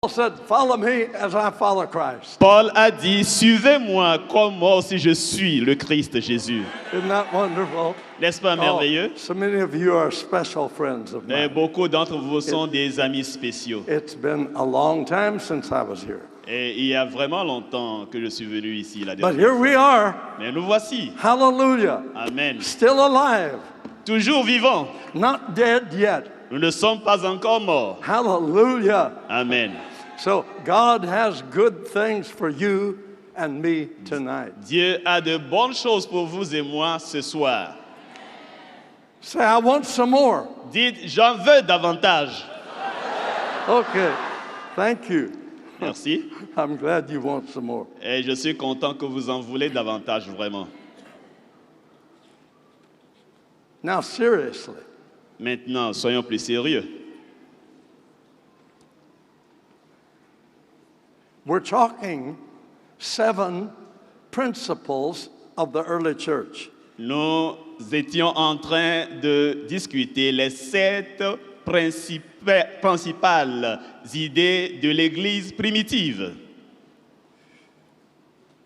Paul said, follow me as I follow Christ. Paul a dit, suivez-moi comme moi aussi je suis le Christ Jésus. Isn't that wonderful? N'est-ce pas merveilleux? So many of you are special friends of Et mine. beaucoup d'entre vous sont des amis spéciaux. It's been a long time since I was here. Et il y a vraiment longtemps que je suis venu ici la But dernière here we are. Mais nous voici. Hallelujah. Amen. Still alive. Toujours vivants. Not dead yet. Nous ne sommes pas encore morts. Hallelujah. Amen. So God has good things for you and me tonight. Dieu a de bonnes choses pour vous et moi ce soir. Say, I want some more. Dites, j'en veux davantage. Okay. Thank you. Merci. I'm glad you want some more. Et je suis content que vous en voulez davantage, vraiment. Now, seriously, Maintenant, soyons plus sérieux. we're talking 7 principles of the early church. Nous étions en train de discuter les 7 principales idées de l'Église primitive.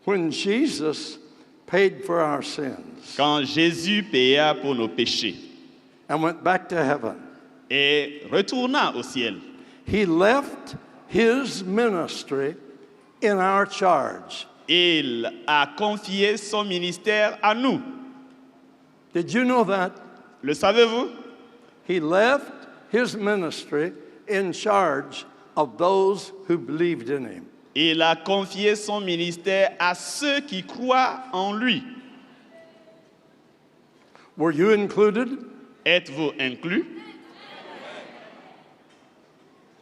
When Jesus paid for our sins Quand Jésus paya pour nos péchés and went back to heaven, et retourna au ciel, he left his ministry in our charge. il a confié son ministère à nous. Did you know that? Le savez-vous? He left his ministry in charge of those who believed in him. Il a confié son ministère à ceux qui croient en lui. Were you included? Êtes-vous inclus?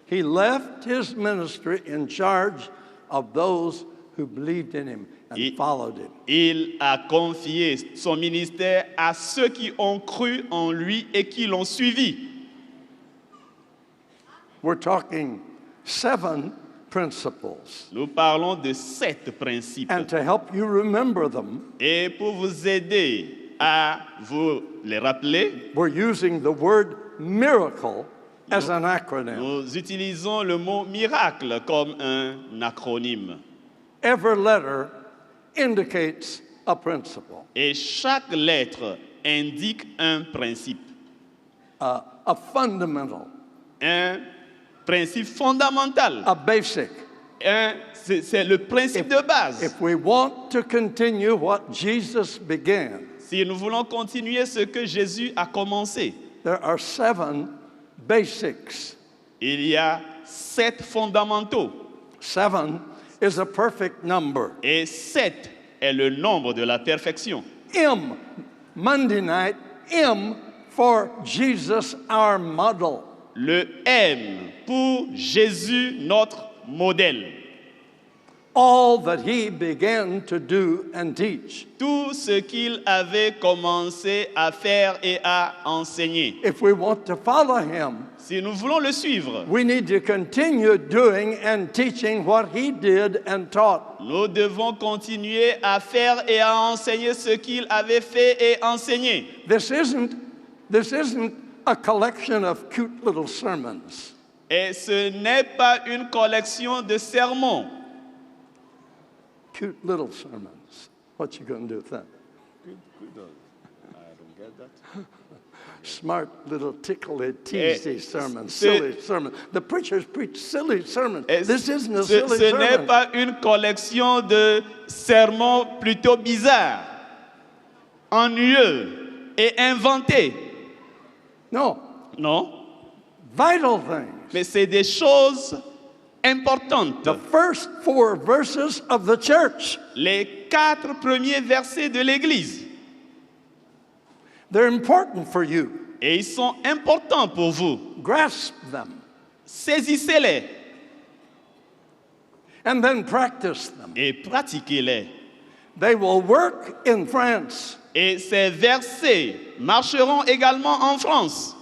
He left his ministry in charge of those who believed in him and followed him. Il a confié son ministère à ceux qui ont cru en lui et qui l'ont suivi. We're talking 7 principles. Nous parlons de 7 principes. And to help you remember them, Et pour vous aider à vous les rappeler, we're using the word miracle as an acronym. nous utilisons le mot miracle comme un acronyme. Every letter indicates a principle, Et chaque lettre indique un principe, a fundamental, un principe fondamental. a basic. C'est le principe de base. If we want to continue what Jesus began, Si nous voulons continuer ce que Jésus a commencé, there are 7 basics. il y a 7 fondamentaux. 7 is a perfect number. Et 7 est le nombre de la perfection. M, Monday night, M for Jesus, our model. Le M pour Jésus, notre modèle. All that he began to do and teach. Tout ce qu'il avait commencé à faire et à enseigner. If we want to follow him, Si nous voulons le suivre, we need to continue doing and teaching what he did and taught. nous devons continuer à faire et à enseigner ce qu'il avait fait et enseigné. This isn't a collection of cute little sermons. Et ce n'est pas une collection de sermons. Cute little sermons. What you going to do with that? I don't get that. Smart little tickly, teasy sermons, c'est- silly sermons. The preachers preach silly sermons. Et This isn't a ce silly ce n'est sermon. pas une collection de sermons plutôt bizarres, ennuyeux et inventés. No, Non, vital things. mais c'est des choses importantes. The first 4 verses of the church, Les 4 premiers versets de l'Église. they're important for you. Et ils sont importants pour vous. Grasp them Saisissez-les and then practice them. et pratiquez-les. They will work in France. Et ces versets marcheront également en France.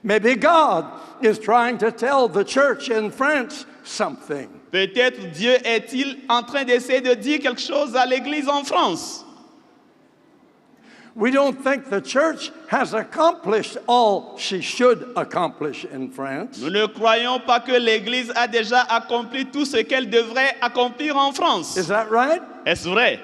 Maybe God is trying to tell the church in France something. Peut-être Dieu est-il en train d'essayer de dire quelque chose à l'Église en France. We don't think the church has accomplished all she should accomplish in France. Nous ne croyons pas que l'Église a déjà accompli tout ce qu'elle devrait accomplir en France. Is that right? Est-ce vrai?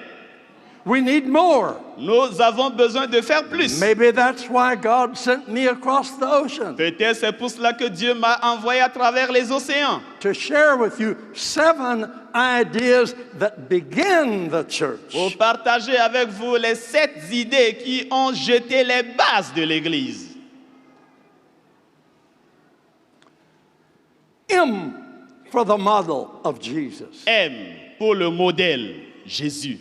We need more. Nous avons besoin de faire plus. Maybe that's why God sent me across the ocean Peut-être c'est pour cela que Dieu m'a envoyé à travers les océans to share with you 7 ideas that begin the church. pour partager avec vous les 7 idées qui ont jeté les bases de l'Église. M for the model of Jesus. M pour le modèle, Jésus.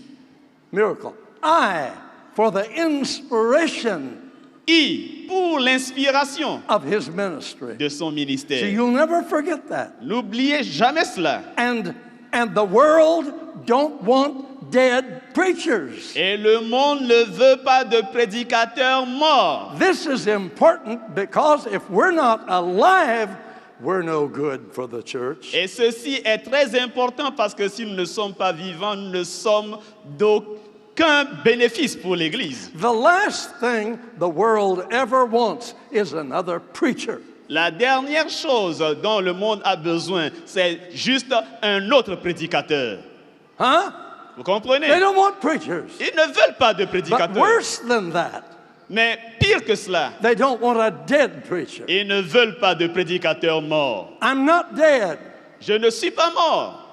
Miracle. I for the inspiration I pour l'inspiration of his ministry. de son See, ministère. you'll never forget that. N'oubliez jamais cela. And the world don't want dead preachers. Et le monde ne veut pas de prédicateurs morts. This is important because if we're not alive, we're no good for the church. Et ceci est très important parce que si nous ne sommes pas vivants, nous ne sommes d'aucun bénéfice pour l'Église. The last thing the world ever wants is another preacher. La dernière chose dont le monde a besoin, c'est juste un autre prédicateur. Huh? Vous comprenez? They don't want preachers. Ils ne veulent pas de But prédicateurs. worse than that, Mais pire que cela, they don't want a dead preacher. ils ne veulent pas de prédicateurs morts. I'm not dead. Je ne suis pas mort.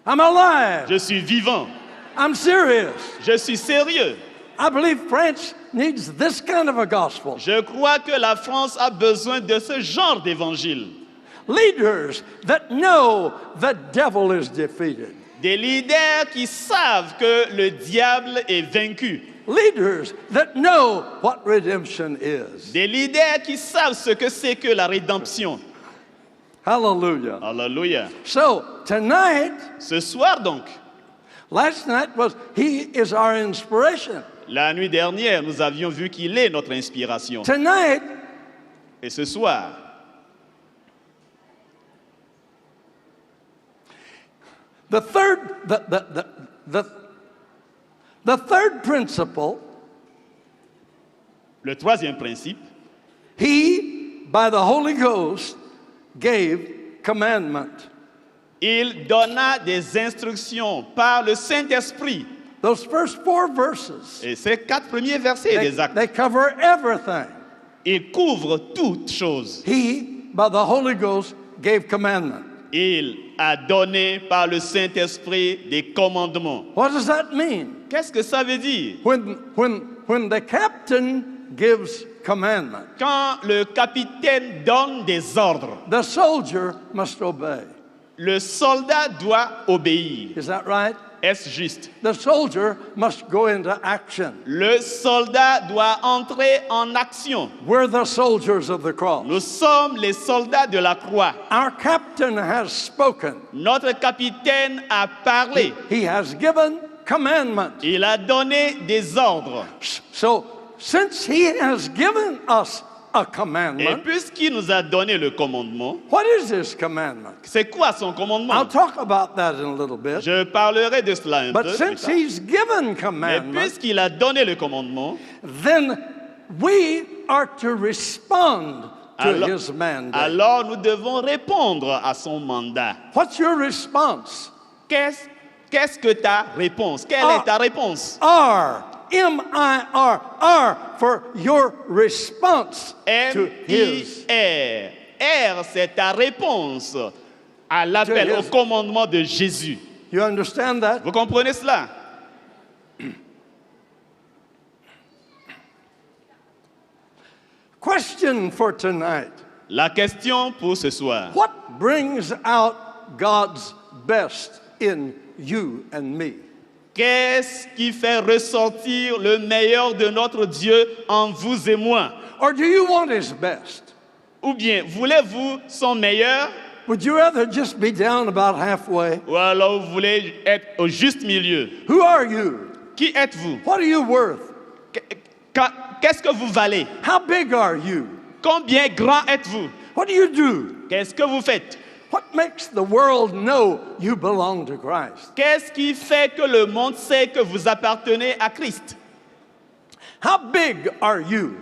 I'm alive. Je suis vivant. I'm serious. Je suis sérieux. I believe France needs this kind of a gospel. Je crois que la France a besoin de ce genre d'évangile. Leaders that know the devil is defeated. Des leaders qui savent que le diable est vaincu. Leaders that know what redemption is. Des leaders qui savent ce que c'est que la rédemption. Hallelujah. Alléluia. So, tonight, Ce soir donc, last night was, he is our inspiration. la nuit dernière, nous avions vu qu'il est notre inspiration. Tonight, Et ce soir, the third principle, le troisième principe, he, by the Holy Ghost, gave commandment. il donna des instructions par le Saint-Esprit. Those first 4 verses, Et ces 4 premiers versets des actes, they cover everything. il couvre toutes choses. He, by the Holy Ghost, gave commandment. Il a donné par le Saint-Esprit des commandements. What does that mean? Qu'est-ce que ça veut dire? When the captain gives commandment, Quand le capitaine donne des ordres, the soldier must obey. le soldat doit obéir. Is that right? Est-ce juste? The soldier must go into action. Le soldat doit entrer en action. We're the soldiers of the cross. Nous sommes les soldats de la croix. Our captain has spoken. Notre capitaine a parlé. He has given commandment. Il a donné des ordres. So, since he has given us a Et commandment, puisqu'il nous a donné le commandement, what is this commandment? c'est quoi son I'll commandement? talk about that in a little bit. Je parlerai de cela un peu But plus since tard. he's given Mais commandment, puisqu'il a donné le commandement, then we are to respond to alors, his mandate. alors nous devons répondre à son mandat. What's your response? Qu'est-ce que ta réponse? Quelle est ta réponse? R, M-I-R, R for your response to his. M-I-R. R, c'est ta réponse à l'appel, To au his. commandement de Jésus. You understand that? Vous comprenez cela? Question for tonight. La question pour ce soir. What brings out God's best in you and me? Qu'est-ce qui fait ressortir le meilleur de notre Dieu en vous et moi? Or do you want his best? Ou bien, voulez-vous son meilleur? Would you rather just be down about halfway? Ou alors vous voulez être au juste milieu? Who are you? Qui êtes-vous? What are you worth? Qu'est-ce que vous valez? How big are you? Combien grand êtes-vous? What do you do? Qu'est-ce que vous faites? What makes the world know you belong to Christ? Qu'est-ce qui fait que le monde sait que vous appartenez à Christ? How big are you?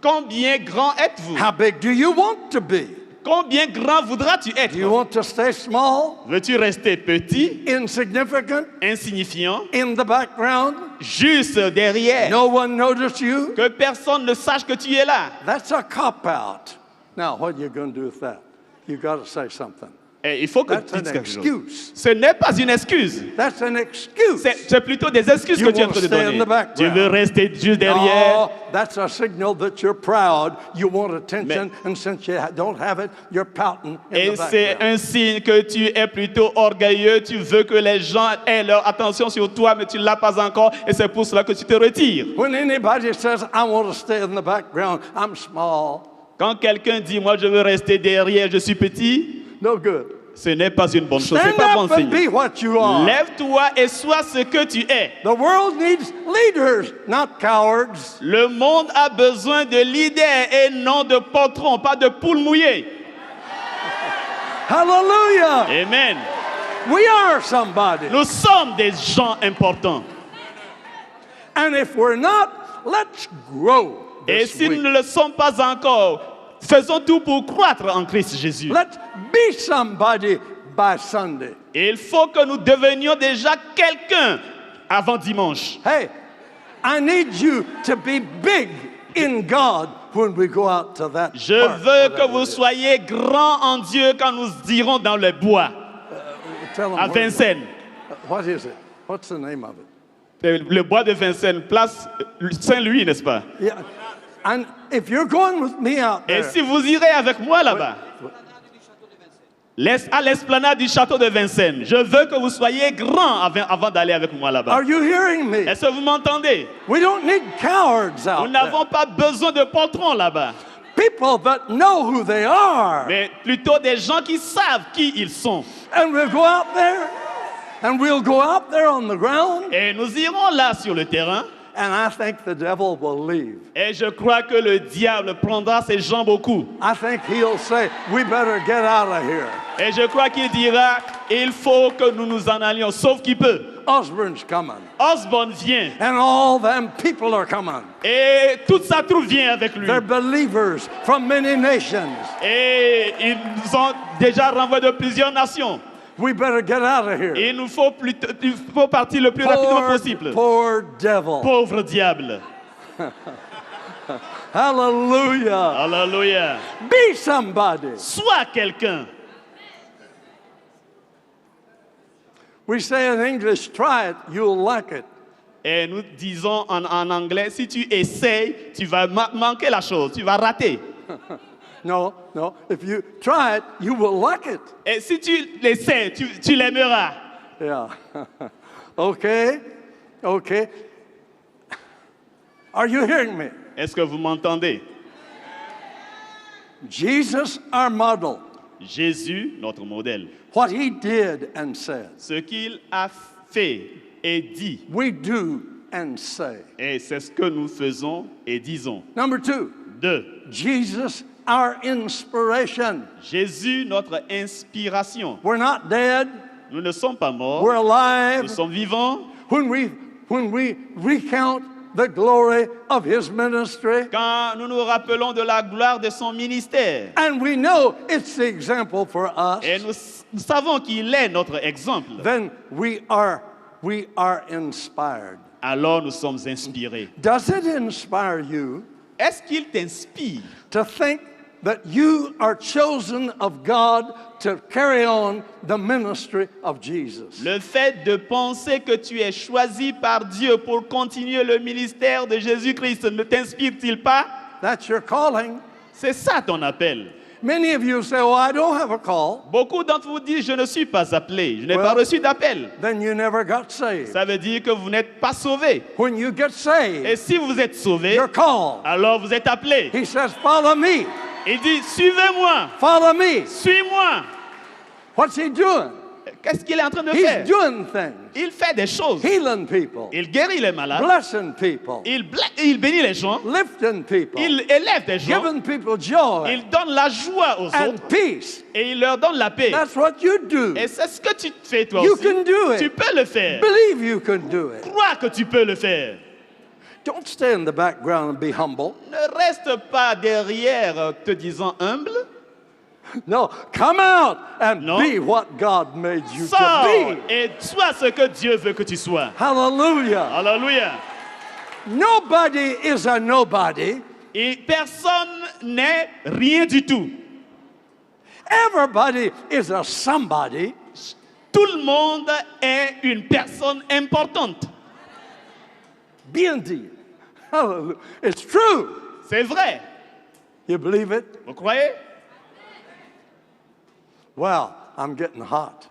Combien grand êtes-vous? How big do you want to be? Combien grand voudras-tu être? Do you want to stay small, Veux-tu rester petit, insignificant, insignifiant, in the background? juste derrière, No one notice you? que personne ne sache que tu es là? That's a cop-out. Now, what are you going to do with that? You got to say something. Et il faut que That's tu dises an quelque chose. excuse. Ce n'est pas une excuse. That's an excuse. C'est plutôt des excuses You que tu es en want train to de stay in donner. the background. Tu veux rester juste derrière. No, that's a signal that you're proud. You want attention, and since you don't have it, you're pouting in Et the c'est background. un signe que tu es plutôt orgueilleux. Tu veux que les gens aient leur attention sur toi, mais tu ne l'as pas encore. Et c'est pour cela que tu te retires. When anybody says, I want to stay in the background, I'm small, Quand quelqu'un dit, moi je veux rester derrière, je suis petit, no good. ce n'est pas une bonne chose. C'est Stand pas bon up and signe. be what you are. Lève-toi et sois ce que tu es. The world needs leaders, not cowards. Le monde a besoin de leaders et non de patrons, pas de poules mouillées. Hallelujah. Amen. We are somebody. Nous sommes des gens importants. And if we're not, let's grow Et this si nous week. ne le sommes pas encore, faisons tout pour croître en Christ Jésus. Let's be somebody by Sunday. Et il faut que nous devenions déjà quelqu'un avant dimanche. Hey, I need you to be big in God when we go out to that Je park, veux que whatever vous it is. soyez grands en Dieu quand nous irons dans le bois, Tell 'em à where- Vincennes. What is it? What's the name of it? Le bois de Vincennes, place Saint-Louis, n'est-ce pas? Yeah. And if you're going with me out Et there, si vous irez avec moi là-bas, à l'esplanade du château de Vincennes, je veux que vous soyez grands avant d'aller avec moi là-bas. are you hearing me? Est-ce que vous m'entendez? We don't need cowards Nous out n'avons there. pas besoin de patrons là-bas, People that know who they are. mais plutôt des gens qui savent qui ils sont. And we'll go out there, and we'll go out there on the ground, Et nous irons là sur le terrain, and I think the devil will leave. et je crois que le diable prendra ses jambes au cou. I think he'll say, we better get out of here. Et je crois qu'il dira, il faut que nous nous en allions, sauf qu'il peut. Osborne's coming, Osborne vient, and all them people are coming. et toute sa troupe vient avec lui. They're believers from many nations. Et ils nous ont déjà renvoyé de plusieurs nations. We better get out of here. Et il faut partir le plus rapidement possible. Poor devil. Pauvre diable. Hallelujah. Alléluia. Be somebody. Sois quelqu'un. We say in English, try it, you'll like it. Et nous disons en anglais, si tu essayes, tu vas manquer la chose, tu vas rater. No. If you try it, you will like it. Et si tu l'essaies, tu l'aimeras. Yeah. Okay. Are you hearing me? Est-ce que vous m'entendez? Jesus, our model. Jésus, notre modèle. What he did and said, Ce qu'il a fait et dit, we do and say. et c'est ce que nous faisons et disons. Number 2, 2. Jesus, our inspiration. Jésus, notre inspiration. We're not dead, Nous ne sommes pas morts, we're alive. nous sommes vivants. When we recount the glory of his ministry, Quand nous nous rappelons de la gloire de son ministère, and we know it's the example for us, et nous savons qu'il est notre exemple, then we are inspired. alors nous sommes inspirés. Does it inspire you Est-ce qu'il t'inspire to think that you are chosen of God to carry on the ministry of Jesus? le fait de penser que tu es choisi par Dieu pour continuer le ministère de Jésus-Christ ne t'inspire-t-il pas? That's your calling. C'est ça ton appel. Many of you say, oh, I don't have a call. Beaucoup d'entre vous disent, je ne suis pas appelé, je n'ai Well- pas reçu d'appel. Then you never got saved. Ça veut dire que vous n'êtes pas sauvé. When you get Et saved, si vous êtes sauvé, you're called. alors vous êtes appelé. He says, follow me, Il dit, suivez-moi, follow me. suis-moi. What's he doing? Qu'est-ce qu'il est en train de He's faire? doing things, Il fait des choses. healing people, Il guérit les malades. blessing people, Il bénit les gens. lifting people, Il élève des gens. giving people joy Il donne la joie aux and autres. peace. Et il leur donne la paix. That's what you do. Et c'est ce que tu fais toi You aussi. can do Tu it. peux le faire. Believe you can do it. Crois que tu peux le faire. Don't stay in the background and be humble. Ne reste pas derrière te disant humble. No, come out and Non. be what God made you to Sors be. et sois ce que Dieu veut que tu sois. Hallelujah. Alléluia. Nobody is a nobody. Et personne n'est rien du tout. Everybody is a somebody. Tout le monde est une personne importante. Bien dit. Hallelujah. It's true. C'est vrai. You believe it? Vous croyez? Well, I'm getting hot.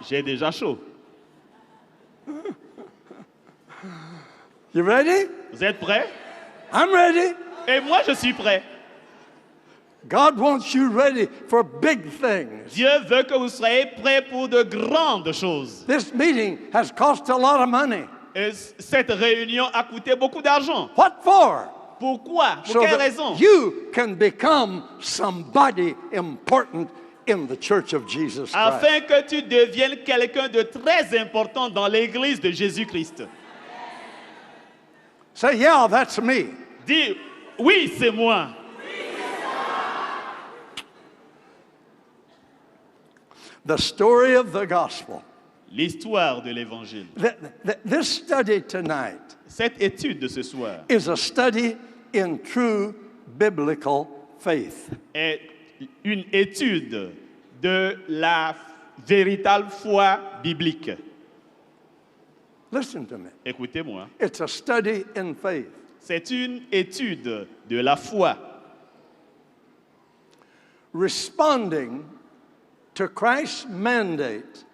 J'ai déjà chaud. You ready? Vous êtes prêts? I'm ready. Et moi, je suis prêt. God wants you ready for big things. Dieu veut que vous soyez prêts pour de grandes choses. This meeting has cost a lot of money. Et cette réunion a coûté beaucoup d'argent. What for? Pourquoi? Pour So quelle that raison? you can become somebody important in the church of Jesus Christ. Afin que tu deviennes quelqu'un de très important dans l'église de Jésus-Christ. Say, yeah, that's me. Dis, oui, c'est moi. The story of the gospel. L'histoire de l'évangile. This study tonight Cette étude de ce soir is a study in true biblical faith. est une étude de la véritable foi biblique. Listen to me. Écoutez-moi. It's a study in faith. C'est une étude de la foi. Responding to Christ's mandate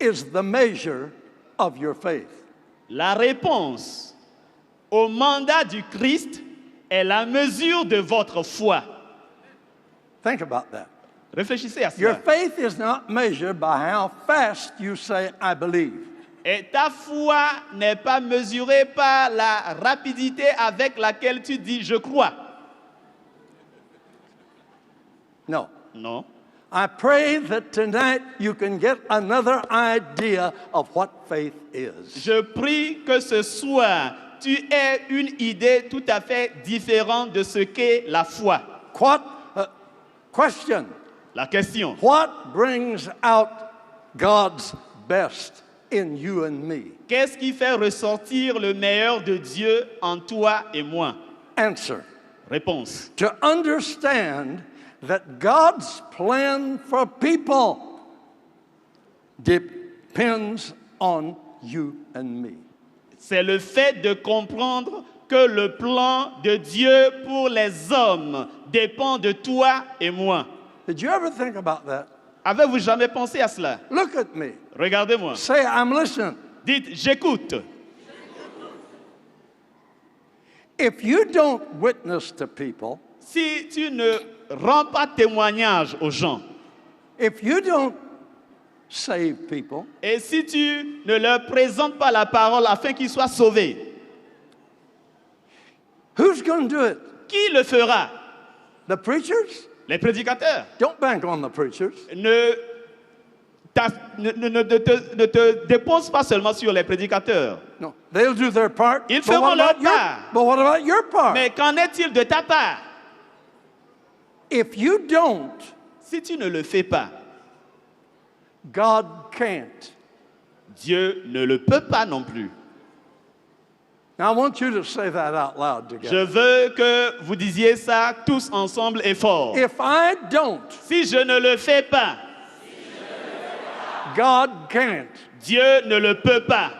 is the measure of your faith. La réponse au mandat du Christ est la mesure de votre foi. Think about that. Réfléchissez à Your cela. faith is not measured by how fast you say, I believe. Et ta foi n'est pas mesurée par la rapidité avec laquelle tu dis je crois. No. Non. I pray that tonight you can get another idea of what faith is. Je prie que ce soir, tu aies une idée tout à fait différente de ce qu'est la foi. Question. La question, What brings out God's best in you and me? qu'est-ce qui fait ressortir le meilleur de Dieu en toi et moi? Answer. Réponse. To understand that God's plan for people depends on you and me. C'est le fait de comprendre que le plan de Dieu pour les hommes dépend de toi et moi. Did you ever think about that? Avez-vous jamais pensé à cela? Look at me. Regardez-moi. Say, I'm listening. Dites, j'écoute. If you don't witness to people, Si tu ne rends pas témoignage aux gens, if you don't save people, et si tu ne leur présentes pas la parole afin qu'ils soient sauvés, who's going to do it? qui le fera? The preachers? Les prédicateurs. Don't bank on the preachers. Ne te dépose pas seulement sur les prédicateurs. No, they'll do their part. Ils But what feront leur about your, part. but what about your part? Mais qu'en est-il de ta part? If you don't, Si tu ne le fais pas, God can't. Dieu ne le peut pas non plus. Now I want you to say that out loud Je together. veux que vous disiez ça tous ensemble et fort. If I don't, Si je ne le fais pas, God can't. Dieu ne le peut pas.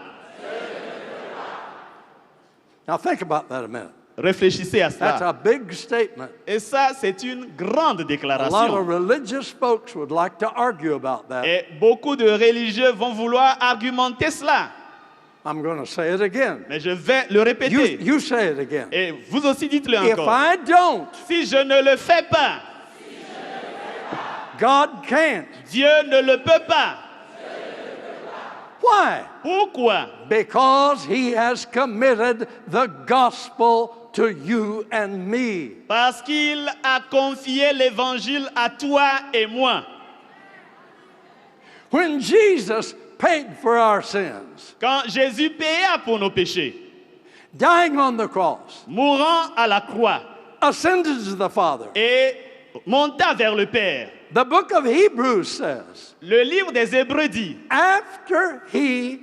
Now think about that a minute. Réfléchissez à That's cela. a big statement. Et ça, c'est une grande A lot of déclaration. religious folks would like to argue about that. Et beaucoup de religieux vont vouloir argumenter cela. I'm going to say it again. Mais je vais le répéter. You say it again. Et vous aussi dites-le If encore. I don't, Si je ne le fais pas, God can't. Dieu ne le peut pas. Why? Pourquoi? Because he has committed the gospel to you and me. Parce qu'il a confié l'évangile à toi et moi. When Jesus paid for our sins, Quand Jésus paya pour nos péchés, dying on the cross, mourant à la croix ascended to the Father. et monta vers le Père. The book of Hebrews says, Le livre des Hébreux dit, after he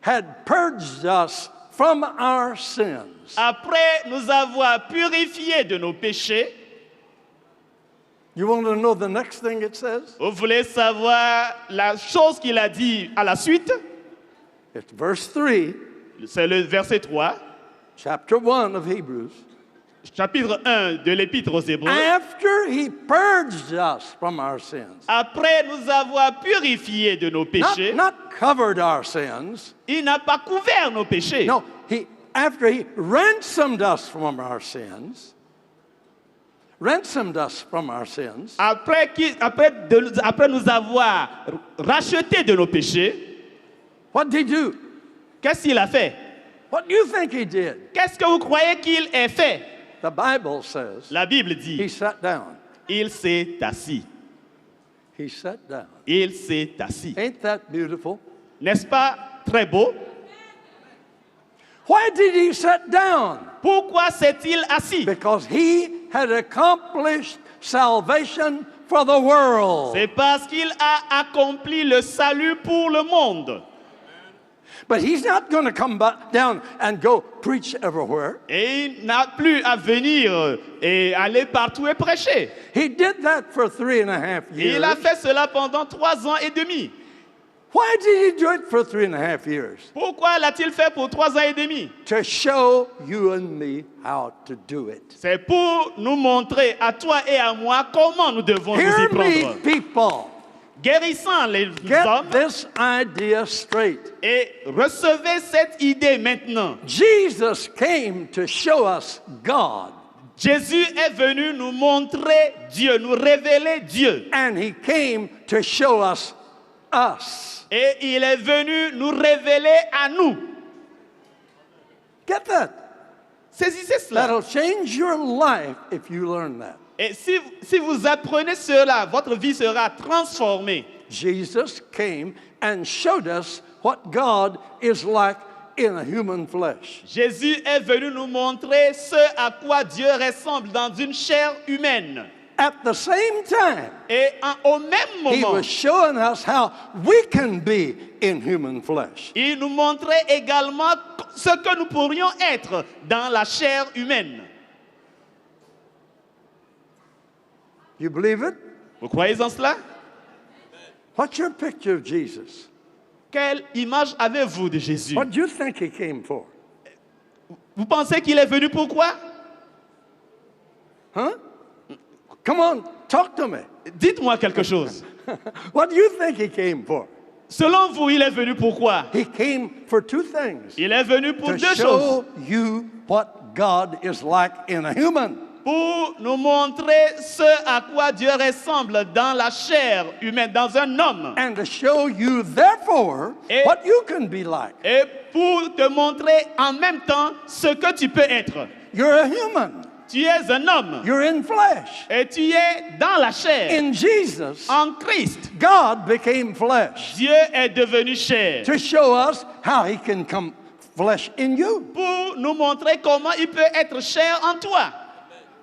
had purged us from our sins. après nous avoir purifiés de nos péchés, You want to know the next thing it says? vous voulez savoir la chose qu'il a dit à la suite? It's verse 3, C'est le verset 3, chapter 1 of Hebrews. chapitre 1 de l'Épître aux Hébreux. After he purged us from our sins. Après nous avoir purifiés de nos péchés, Not covered our sins. il n'a pas couvert nos péchés. No, after he ransomed us from our sins. Ransomed us from our sins. Après nous avoir rachetés de nos péchés, What did he do? qu'est-ce qu'il a fait? What do you think he did? Qu'est-ce que vous croyez qu'il ait fait? The Bible says La Bible he dit, sat down. il s'est assis. He sat down. Il s'est assis. Ain't that beautiful? N'est-ce pas très beau? Why did he sit down? Pourquoi s'est-il assis? Because he had accomplished salvation for the world. C'est parce qu'il a accompli le salut pour le monde. But he's not going to come back down and go preach everywhere. Et il n'a plus à venir et aller partout et prêcher. He did that for 3.5 Et years. il a fait cela pendant 3 ans et demi. Why did he do it for 3.5 years? Pourquoi l'a-t-il fait pour 3 ans et demi? To show you and me how to do it. C'est pour nous montrer à toi et à moi comment nous devons nous y Hear prendre. me, people. Guérissant les Get hommes this idea straight. et recevez cette idée maintenant. Jesus came to show us God, Jésus est venu nous montrer Dieu, nous révéler Dieu. and he came to show us us. Et il est venu nous révéler à nous. Get that? Saisissez cela. That'll change your life if you learn that. Et si vous apprenez cela, votre vie sera transformée. Jesus came and showed us what God is like in a human flesh. Jésus est venu nous montrer ce à quoi Dieu ressemble dans une chair humaine. At the same time, Et au même he moment, was showing us how we can be in human flesh. il nous montrait également ce que nous pourrions être dans la chair humaine. You believe it? Vous croyez en cela? What's your picture of Jesus? Quelle image avez-vous de Jésus? What do you think he came for? Vous pensez qu'il est venu pourquoi? Huh? Come on, talk to me. Dites-moi quelque chose. What do you think he came for? Selon vous, il est venu pourquoi? He came for two things. Il est venu pour To deux choses. show you what God is like in a human. Pour nous montrer ce à quoi Dieu ressemble dans la chair humaine, dans un homme. And to show you, therefore, Et- what you can be like. Et pour te montrer en même temps ce que tu peux être. You're a human. Tu es un homme You're in flesh. et tu es dans la chair. In Jesus, En Christ, God became flesh Dieu est devenu chair. to show us how he can come flesh in you. Pour nous montrer comment il peut être chair en toi.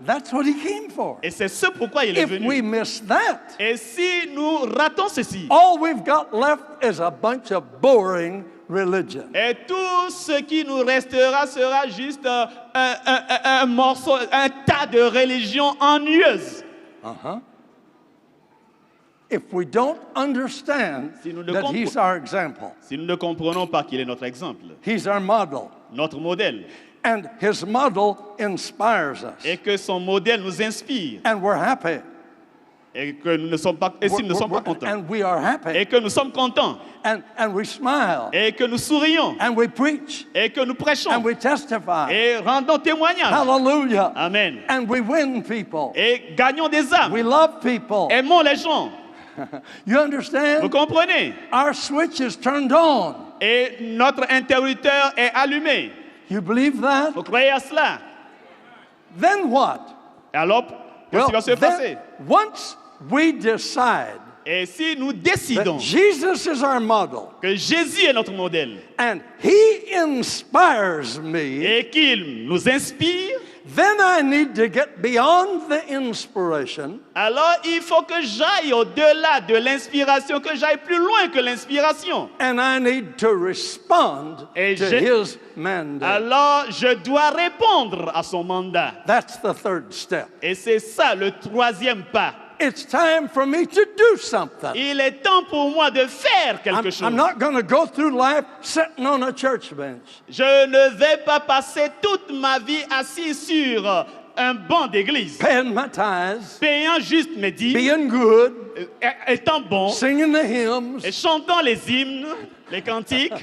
That's what he came for. Et c'est ce pourquoi il est If we venu. miss that, Et si nous ratons ceci, all we've got left is a bunch of boring religion. et tout ce qui nous restera sera juste un morceau, un tas de religions ennuyeuses. If we don't understand Si nous ne that compre- he's our example, Si nous ne comprenons pas qu'il est notre exemple, he's our model, notre modèle, and his model inspires us, et que son modèle nous inspire, and we're happy. et que nous ne sommes pas, et si nous ne sommes pas contents, And we are happy, et que nous sommes contents, and we smile, et que nous sourions, and we preach, et que nous prêchons, and we testify. et rendons témoignage. Hallelujah. Amen. And we win people. Et gagnons des âmes. We love people. Aimons les gens. You Vous understand? comprenez? Our switch is turned on. Et notre interrupteur est allumé. You believe that? Vous croyez à cela? Then what? Et alors, qu'est-ce qui va se passer? then, once we decide Et si nous that décidons Jesus is our model que Jésus est notre modèle and He inspires me, et qu'il nous inspire, then I need to get beyond the inspiration alors il faut que j'aille au-delà de l'inspiration, que j'aille plus loin que l'inspiration. and I need to respond Et to His mandate. Alors je dois répondre à son mandat. That's the third step. Et c'est ça le troisième pas. It's time for me to do something. Il est temps pour moi de faire quelque chose. I'm not going to go through life sitting on a church bench. Je ne vais pas passer toute ma vie assis sur un banc d'église, Paying my tithes, payant juste mes dîmes, being good, étant bon, singing the hymns. et chantant les hymnes, les cantiques.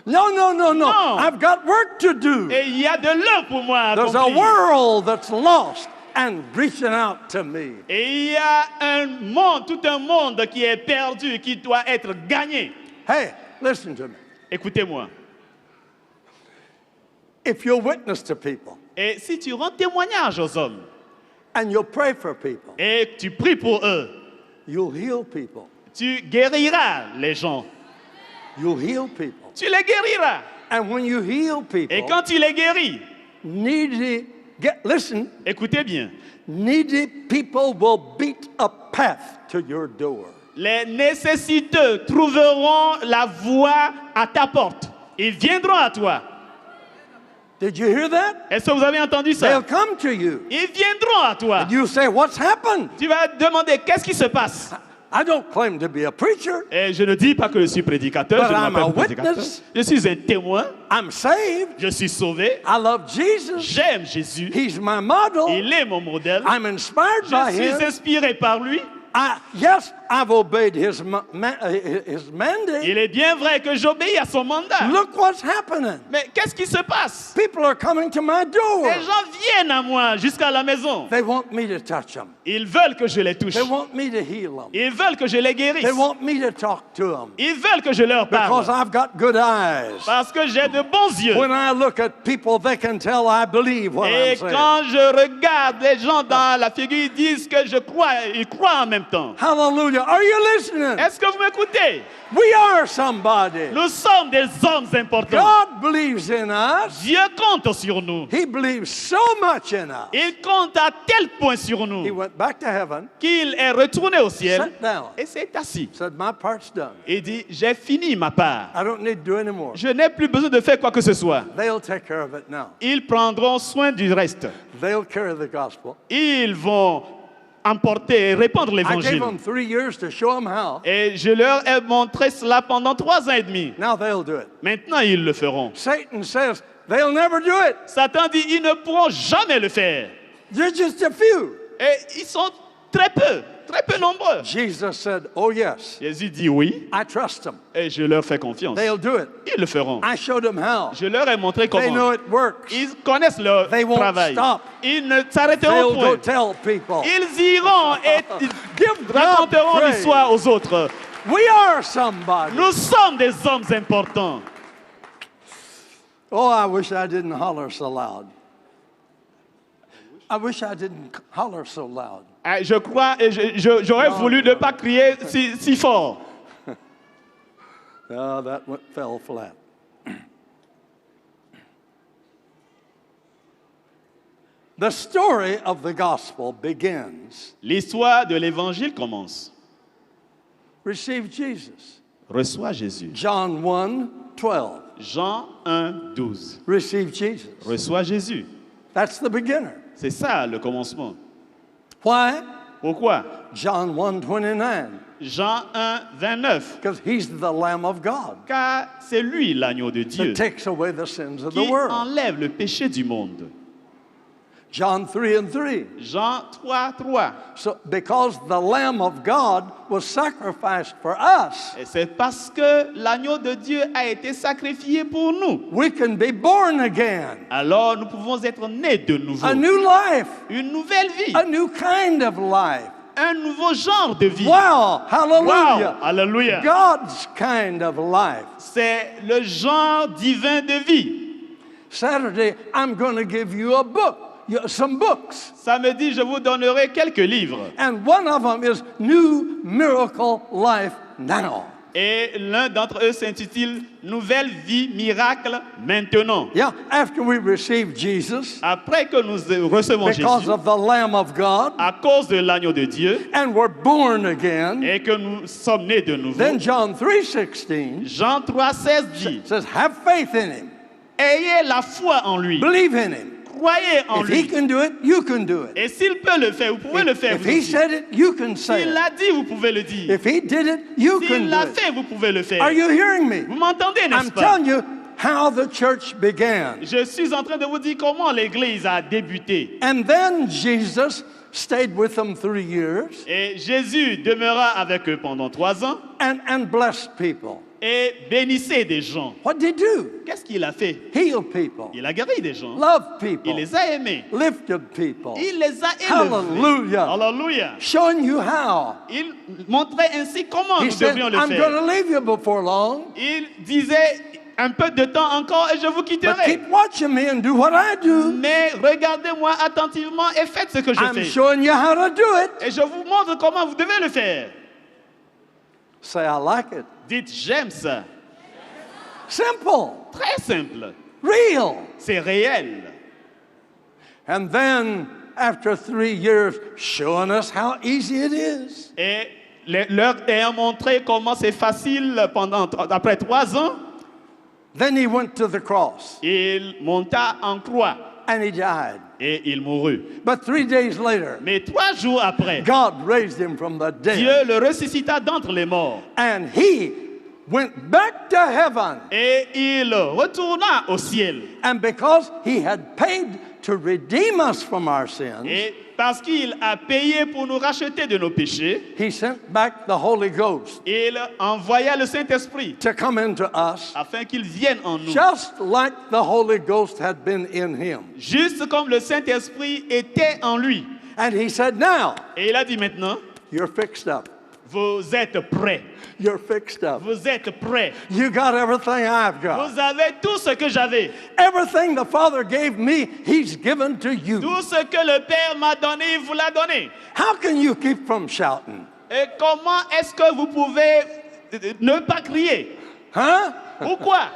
No. No. I've got work to do. Et il y a de l'œuvre pour moi à There's a accomplir. world that's lost and reaching out to me. Et il y a un monde, tout un monde qui est perdu, qui doit être gagné. Hey, listen to me. Écoutez-moi. If you'll witness to people Et si tu rends témoignage aux hommes and you'll pray for people, et que tu pries pour eux, you'll heal people. tu guériras les gens. You'll heal people. Tu les guériras. And when you heal Et people, quand tu les guéris, listen, écoutez bien, needy people will beat a path to your door. les nécessiteux trouveront la voie à ta porte. Ils viendront à toi. Did you hear that? Est-ce que vous avez entendu ça? They'll come to you. Ils viendront à toi. You say, what's happened? Tu vas demander qu'est-ce qui se passe. I don't claim to be a preacher. Et je ne dis pas que je suis prédicateur, But je ne I'm m'appelle a pas prédicateur. witness. Je suis un témoin, I'm saved. je suis sauvé, I love Jesus. j'aime Jésus, He's my model. il est mon modèle, I'm inspired je by suis him. inspiré par lui. Yes, I've obeyed his mandate. Il est bien vrai que j'obéis à son mandat. Look what's happening. Mais qu'est-ce qui se passe? People are coming to my door. Les gens viennent à moi jusqu'à la maison. They want me to touch them. Ils veulent que je les touche. They want me to heal them. Ils veulent que je les guérisse. They want me to talk to them. Ils veulent que je leur Because parle. I've got good eyes. Parce que j'ai de bons yeux. When I look at people, they can tell I believe what Et I'm saying. quand je regarde les gens dans la figure, ils disent que je crois, ils croient en même temps. Hallelujah. Are you listening? Est-ce que vous m'écoutez? We are somebody. Nous sommes des hommes importants. God believes in us. Dieu compte sur nous. He believes so much in us. Il compte à tel point sur He nous went back to heaven, qu'il est retourné au ciel sat down, et s'est assis. said, my part's done. Et dit, j'ai fini ma part. I don't need to do any more. Je n'ai plus besoin de faire quoi que ce soit. They'll take care of it now. Ils prendront soin du reste. They'll carry the gospel. Ils vont emporter et répandre I gave l'évangile. them 3 years to show them how. Et je leur ai montré cela pendant 3 ans et demi. Now they'll do it. Maintenant, ils le feront. Satan says they'll never do it. Satan dit, ils ne pourront jamais le faire. They're just a few. Et ils sont très peu nombreux. Jesus said, oh yes, Jésus dit oui, I trust them. et je leur fais confiance. They'll do it. Ils le feront. I showed them how. Je leur ai montré They know comment. it works. Ils connaissent leur They won't travail. stop. Ils ne s'arrêteront They'll go point. tell people. Ils iront et Give God raconteront praise. l'histoire aux autres. We are somebody. Nous sommes des hommes importants. Oh, I wish I didn't holler so loud. I wish I didn't holler so loud. Je crois et j'aurais voulu ne pas crier si fort. Oh, that fell flat. The story of the gospel begins. L'histoire de l'évangile commence. Receive Jesus. Reçois Jésus. John 1:12. Jean 1, 12. Receive Jesus. Reçois Jésus. That's the beginner. C'est ça le commencement. Why? Pourquoi? John 1:29. Jean 1, 29. Because he's the Lamb of God Car c'est lui l'agneau de Dieu that takes away the sins of qui the world. enlève le péché du monde. John 3:3. Jean 3, 3. So, because the Lamb of God was sacrificed for us, Et c'est parce que l'agneau de Dieu a été sacrifié pour nous. we can be born again. Alors nous pouvons être nés de nouveau. A new life, Une nouvelle vie. a new kind of life. Un nouveau genre de vie. Wow, hallelujah. Wow, alléluia. God's kind of life. C'est le genre divin de vie. Saturday, I'm going to give you a book some books. Ça me dit, je vous donnerai quelques livres. And one of them is New Miracle Life Now. Et l'un d'entre eux s'intitule Nouvelle vie miracle maintenant. Yeah, after we receive Jesus, Après que nous recevons because Jésus, of the Lamb of God, à cause de l'agneau de Dieu, and we're born again, et que nous sommes nés de nouveau, then John 3:16 Jean 3,16 dit, says, have faith in him, ayez la foi en lui, believe in him. croyez en If he lui. can do it, you can do it. Et s'il peut le faire, vous pouvez le faire If vous he aussi. said it, you can say S'il it. l'a dit, vous pouvez le dire. If he did it, you can S'il do l'a it. fait, vous pouvez le faire. Are you hearing me? Vous m'entendez, n'est-ce I'm pas? telling you how the church began. Je suis en train de vous dire comment l'Église a débuté. And then Jesus stayed with them 3 years Et Jésus demeura avec eux pendant 3 ans and blessed people. et bénissait des gens. What did he do? Qu'est-ce qu'il a fait? Heal people, Il a guéri des gens. love Il people, les a aimés. lifted people. Il les a élevés. Hallelujah. Alléluia. Showing you how. Il montrait ainsi comment He nous said, devrions le I'm faire. going to leave you before long, Il disait un peu de temps encore et je vous but quitterai. keep watching me and do what I do. Mais regardez-moi attentivement et faites ce que je I'm fais. showing you how to do it. Et je vous montre comment vous devez le faire. Say, I like it. Dites, j'aime ça. Simple, Très simple. real. C'est réel. And then, after 3 years, showing us how easy it is. Et leur ayant montré comment c'est facile après 3 ans, Then he went to the cross il monta en croix and he died. et il mourut. But 3 days later, Mais 3 jours après, God raised him from the dead. Dieu le ressuscita d'entre les morts. And he went back to heaven. Et il retourna au ciel. And because he had paid to redeem us from our sins, Et parce qu'il a payé pour nous racheter de nos péchés, he sent back the Holy Ghost il envoya le Saint-Esprit to come into us, afin qu'il vienne en nous. just like the Holy Ghost had been in him. Juste comme le Saint-Esprit était en lui. And he said, now, Et il a dit maintenant, you're fixed up. vous êtes prêts. You're fixed up. Vous êtes prêts. You got everything I've got. Vous avez tout ce que j'avais. Everything the Father gave me, he's given to you. Tout ce que le Père m'a donné, il vous l'a donné. How can you keep from shouting? Et comment est-ce que vous pouvez ne pas crier? Huh? Pourquoi?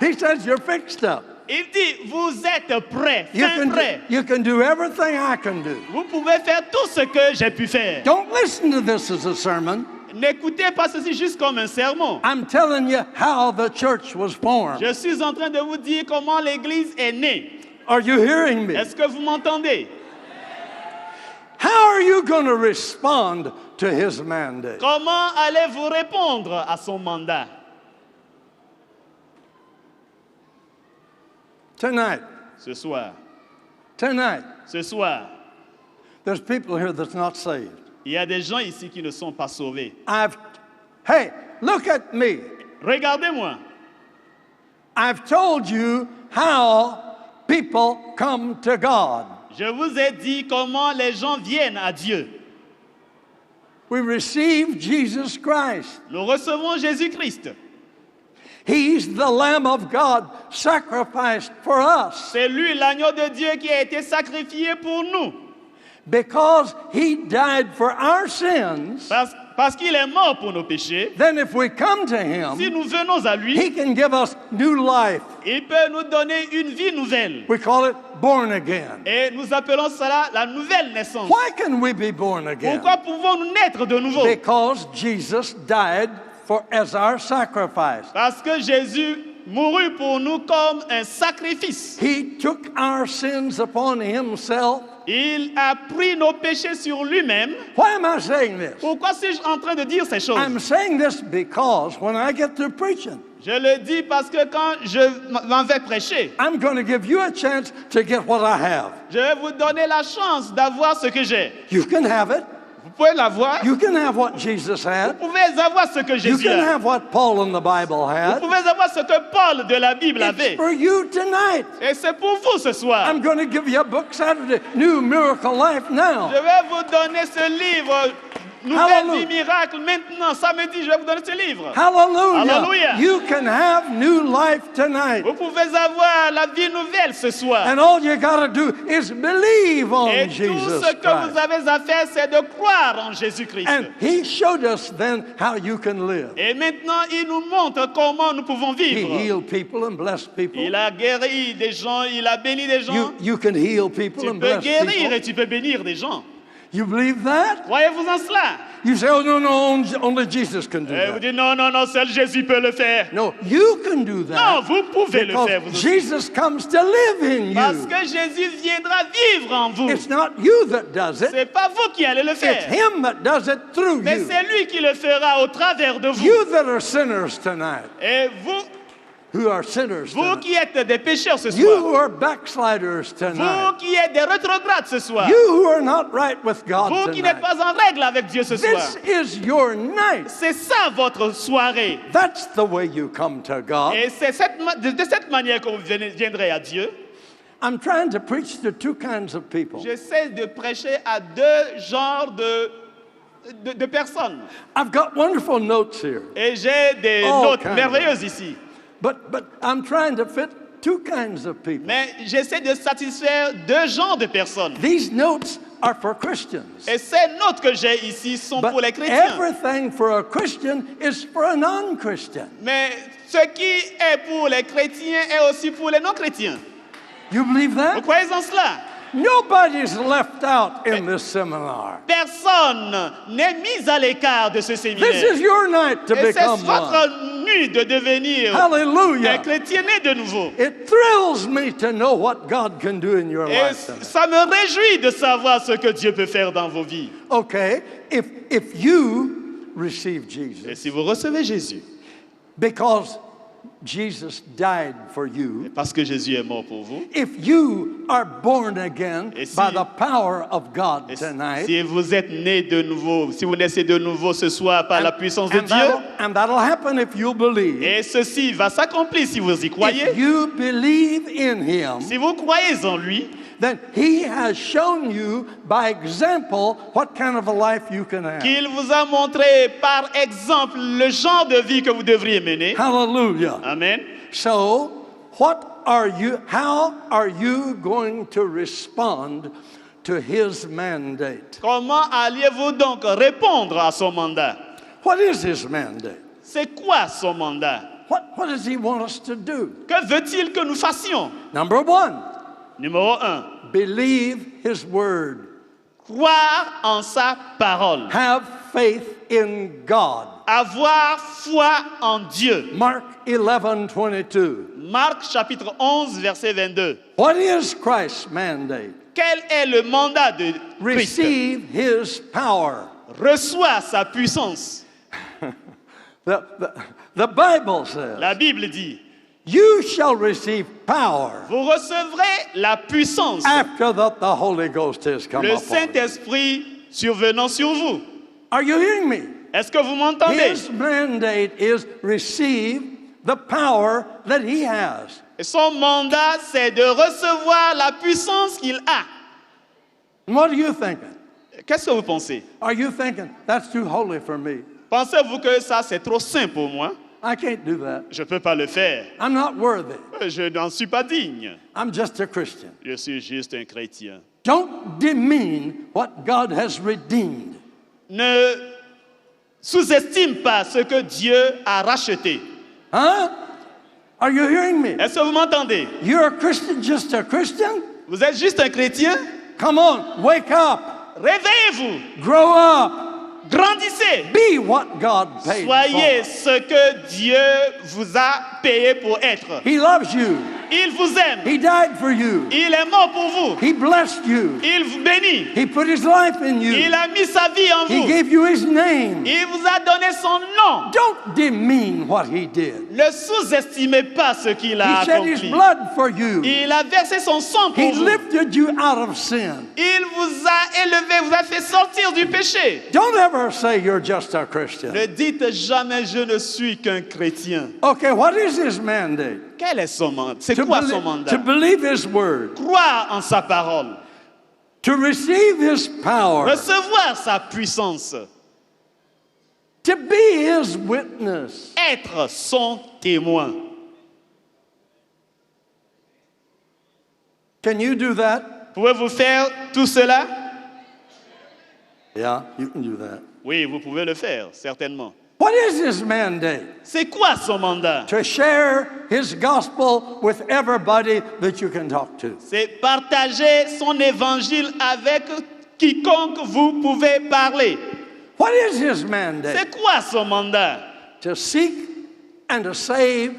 He says you're fixed up. Il dit, vous êtes prêts, You fin can, prêts. you can do everything I can do. Vous pouvez faire tout ce que j'ai pu faire. Don't listen to this as a sermon. N'écoutez pas ceci juste comme un sermon. I'm telling you how the church was formed. Je suis en train de vous dire comment l'Église est née. Are you hearing me? Est-ce que vous m'entendez? How are you going to respond to his mandate? Comment allez-vous répondre à son mandat? Tonight, Ce soir, there's people here that's not saved. il y a des gens ici qui ne sont pas sauvés. Hey, look at me. Regardez-moi. I've told you how people come to God. Je vous ai dit comment les gens viennent à Dieu. We receive Jesus Christ. Nous recevons Jésus-Christ. He's the Lamb of God sacrificed for us. C'est lui l'agneau de Dieu qui a été sacrifié pour nous. Because he died for our sins, Parce qu'il est mort pour nos péchés. then if we come to Si him, nous venons à lui, he can give us new life. il peut nous donner une vie nouvelle. We call it born again. Et nous appelons cela la nouvelle naissance. Why can we be born again? Pourquoi pouvons-nous naître de nouveau? Because Jesus died as our sacrifice. Parce que Jésus mourut pour nous comme un sacrifice. He took our sins upon himself. Il a pris nos péchés sur lui-même. Why am I saying this? Pourquoi suis-je en train de dire ces choses? I'm saying this because when I get through preaching, Je le dis parce que quand je m'en vais prêcher, I'm going to give you a chance to get what I have. je vais vous donner la chance d'avoir ce que j'ai. You can have it. Vous pouvez l'avoir. You can have what Jesus Vous had. pouvez avoir ce que You Jésus can a. have what Paul in the Bible Vous had. pouvez avoir ce que Paul de la Bible It's avait. for you tonight. Et c'est pour vous ce soir. I'm going to give you a book Saturday, New Miracle Life Now. Je vais vous donner ce livre nouvelle Hallelujah. vie miracle maintenant, samedi, je vais vous donner ce livre. Hallelujah. Hallelujah. You can have new life tonight. Vous pouvez avoir la vie nouvelle ce soir. And all you got to do is believe on Et tout Jesus ce que vous Christ. avez à faire, c'est de croire en Jésus-Christ. And he showed us then how you can live. Et maintenant, il nous montre comment nous pouvons He vivre. healed people and blessed people. Il a guéri des gens, il a béni des gens. You can heal people Tu and peux bless guérir people. et tu peux bénir des gens. You believe that? Croyez-vous en cela? You say, oh, no, only Jesus can do Et vous that. dites non, seul Jésus peut le faire. No, you can do Non, that. vous pouvez le faire vous Because aussi. Jesus comes to live in Parce you. que Jésus viendra vivre en vous. It's not you that does it. C'est pas vous qui allez le It's faire. him that does it through Mais you. c'est lui qui le fera au travers de vous. You that are sinners tonight, Et vous who are sinners Vous tonight. qui êtes des pécheurs ce You soir. who are backsliders Vous tonight. qui êtes des rétrogrades ce soir. You who are not right with God Vous qui n'êtes tonight. pas en règle avec Dieu ce soir. This is your night. C'est ça votre soirée. That's the way you come to God. Et c'est de cette manière que vous viendrez à Dieu. I'm trying to preach to two kinds of people. J'essaie de prêcher à deux genres de personnes. I've got wonderful notes here, Et j'ai des Oh, notes kind of. merveilleuses ici. but I'm trying to fit two kinds of people. Mais j'essaie de satisfaire deux genres de personnes. These notes are for Christians. Et ces notes que j'ai ici sont But pour les chrétiens. everything for a Christian is for a non-Christian. Mais ce qui est pour les chrétiens est aussi pour les non-chrétiens. You believe Vous that? croyez en cela? Nobody's left out in this seminar. Personne n'est mis à l'écart de ce This séminaire. is your night to Et c'est become one. votre nuit de devenir un Hallelujah. chrétien né de nouveau. It thrills me to know what God can do in your Et life tonight. ça me réjouit de savoir ce que Dieu peut faire dans vos vies. Okay, if you receive Jesus, Et si vous recevez Jésus, because Jesus died for you, parce que Jésus est mort pour vous, if you are born again Et si- by the power of God et tonight, si vous êtes né de nouveau, si vous naissez de nouveau ce soir par la puissance de Dieu, and that'll happen if you believe. et ceci va s'accomplir si vous y croyez, If you believe in Him, si vous croyez en lui, then He has shown you by example what kind of a life you can have. qu'il vous a montré par exemple le genre de vie que vous devriez mener. Hallelujah. Amen. So, how are you going to respond to His mandate? Comment alliez-vous donc répondre à son mandat? What is His mandate? C'est quoi son mandat? What does He want us to do? Que veut-il que nous fassions? Number one, Numéro 1, believe His word. croire en sa parole. Have faith in God. Avoir foi en Dieu. Mark 11:22. Marc chapitre 11, verset 22. What is Christ's mandate? Quel est le mandat de Christ? Receive His power. Reçois sa puissance. The Bible says, La Bible dit, you shall receive power vous recevrez la puissance. after that the Holy Ghost has come Le upon you. Saint-Esprit survenant sur vous. Are you hearing me? Est-ce que vous m'entendez? His mandate is receive the power that He has. Et son mandat, c'est de recevoir la puissance qu'il a. And what are you thinking? Qu'est-ce que vous pensez? Are you thinking, that's too holy for me? Pensez-vous que ça, c'est trop saint pour moi? I can't do that. Je ne peux pas le faire. I'm not worthy. Je n'en suis pas digne. I'm just a Christian. Je suis juste un chrétien. Don't demean what God has redeemed. Ne sous-estime pas ce que Dieu a racheté. Huh? Are you hearing me? Est-ce que vous m'entendez? You're a Christian, just a Christian? Vous êtes juste un chrétien? Come on, wake up, Réveillez-vous, grow up, grandissez. be what God paid Soyez for. ce que Dieu vous a payé pour être. He loves you. Il vous aime. He died for you. Il est mort pour vous. He blessed you. Il vous bénit. He put His life in you. Il a mis sa vie en He vous. gave you His name. Il vous a donné son nom. Don't demean what He did. Ne sous-estimez pas ce qu'il a He shed His accompli. blood for you. Il a versé son sang pour He vous. lifted you out of sin. Il vous a élevé, vous a fait sortir du péché. Don't ever say you're just a Christian. Ne dites jamais je ne suis qu'un chrétien. Okay, what is His mandate? Quel est son mandat? C'est quoi son mandat? To believe His word, Croire en sa parole. to receive His power, Recevoir sa puissance. to be his witness. Être son témoin. Can you do that? Pouvez-vous faire tout cela? Yeah, you can do that. Oui, vous pouvez le faire, certainement. What is his mandate? C'est quoi son mandat? To share his gospel with everybody that you can talk to. C'est partager son évangile avec quiconque vous pouvez parler. What is his mandate? C'est quoi son mandat? To seek and to save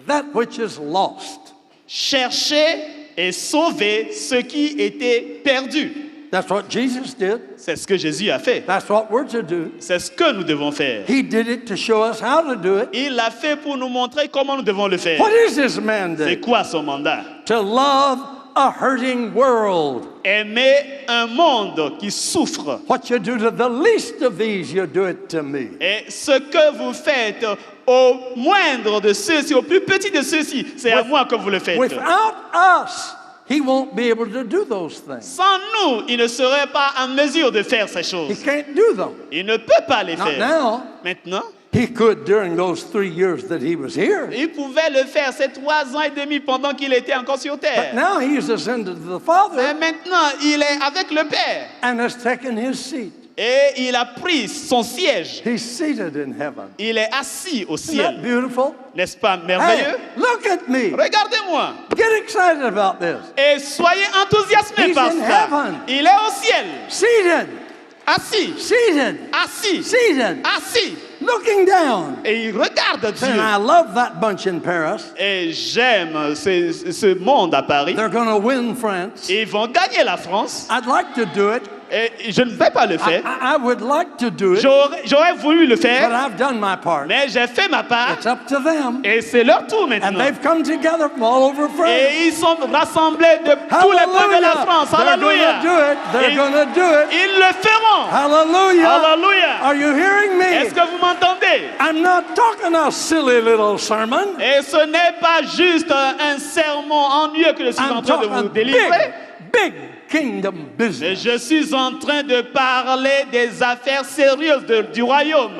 that which is lost. Chercher et sauver ce qui était perdu. That's what Jesus did. C'est ce que Jésus a fait. That's what we're to do. C'est ce que nous devons faire. He did it to show us how to do it. Il l'a fait pour nous montrer comment nous devons le faire. What is his C'est mandate? quoi son mandat? To love a hurting world. Aimer un monde qui souffre. What you do to the least of these, you do it to me. Et ce que vous faites au moindre de ceux-ci, au plus petit de ceux-ci, c'est à moi que vous le faites. Without us, he won't be able to do those things. Sans nous, il ne serait pas en mesure de faire ces He choses. can't do them. Il ne peut pas les Not faire. now. Maintenant, He could during those 3 years that he was here. il pouvait le faire ces 3 ans et demi pendant qu'il était encore sur But terre. now he's ascended to the Mais Father maintenant, il est avec le Père. and has taken his seat. Et il a pris son siège. He's seated in heaven. Il est assis au Isn't that ciel. beautiful? N'est-ce pas Hey, merveilleux? look at me. Regardez-moi. Get excited about this. Et soyez enthousiasmés He's par in ça. heaven. Il est au ciel. Seated, Assis. seated, Assis. seated, Assis. looking down. Et il regarde And Dieu. I love that bunch in Paris. Et j'aime ce monde à Paris. They're going to win France. Ils vont gagner la France. I'd like to do it. Et je ne vais pas le faire. I would like to do it, J'aurais voulu le but faire, I've done my part. mais j'ai fait ma part. It's up to them. Et c'est leur tour And maintenant. they've come together from all over France. Et ils sont rassemblés de tous les coins de la France. They're going Alléluia. to do it. They're Ils- going to do it. Ils le feront. Hallelujah. Alléluia. Are you hearing Est-ce me? que vous m'entendez? I'm not talking a silly little sermon. Et ce n'est pas juste un sermon ennuyeux que je suis en I'm train de vous talking délivrer. big kingdom Mais business. je suis en train de parler des affaires sérieuses du royaume.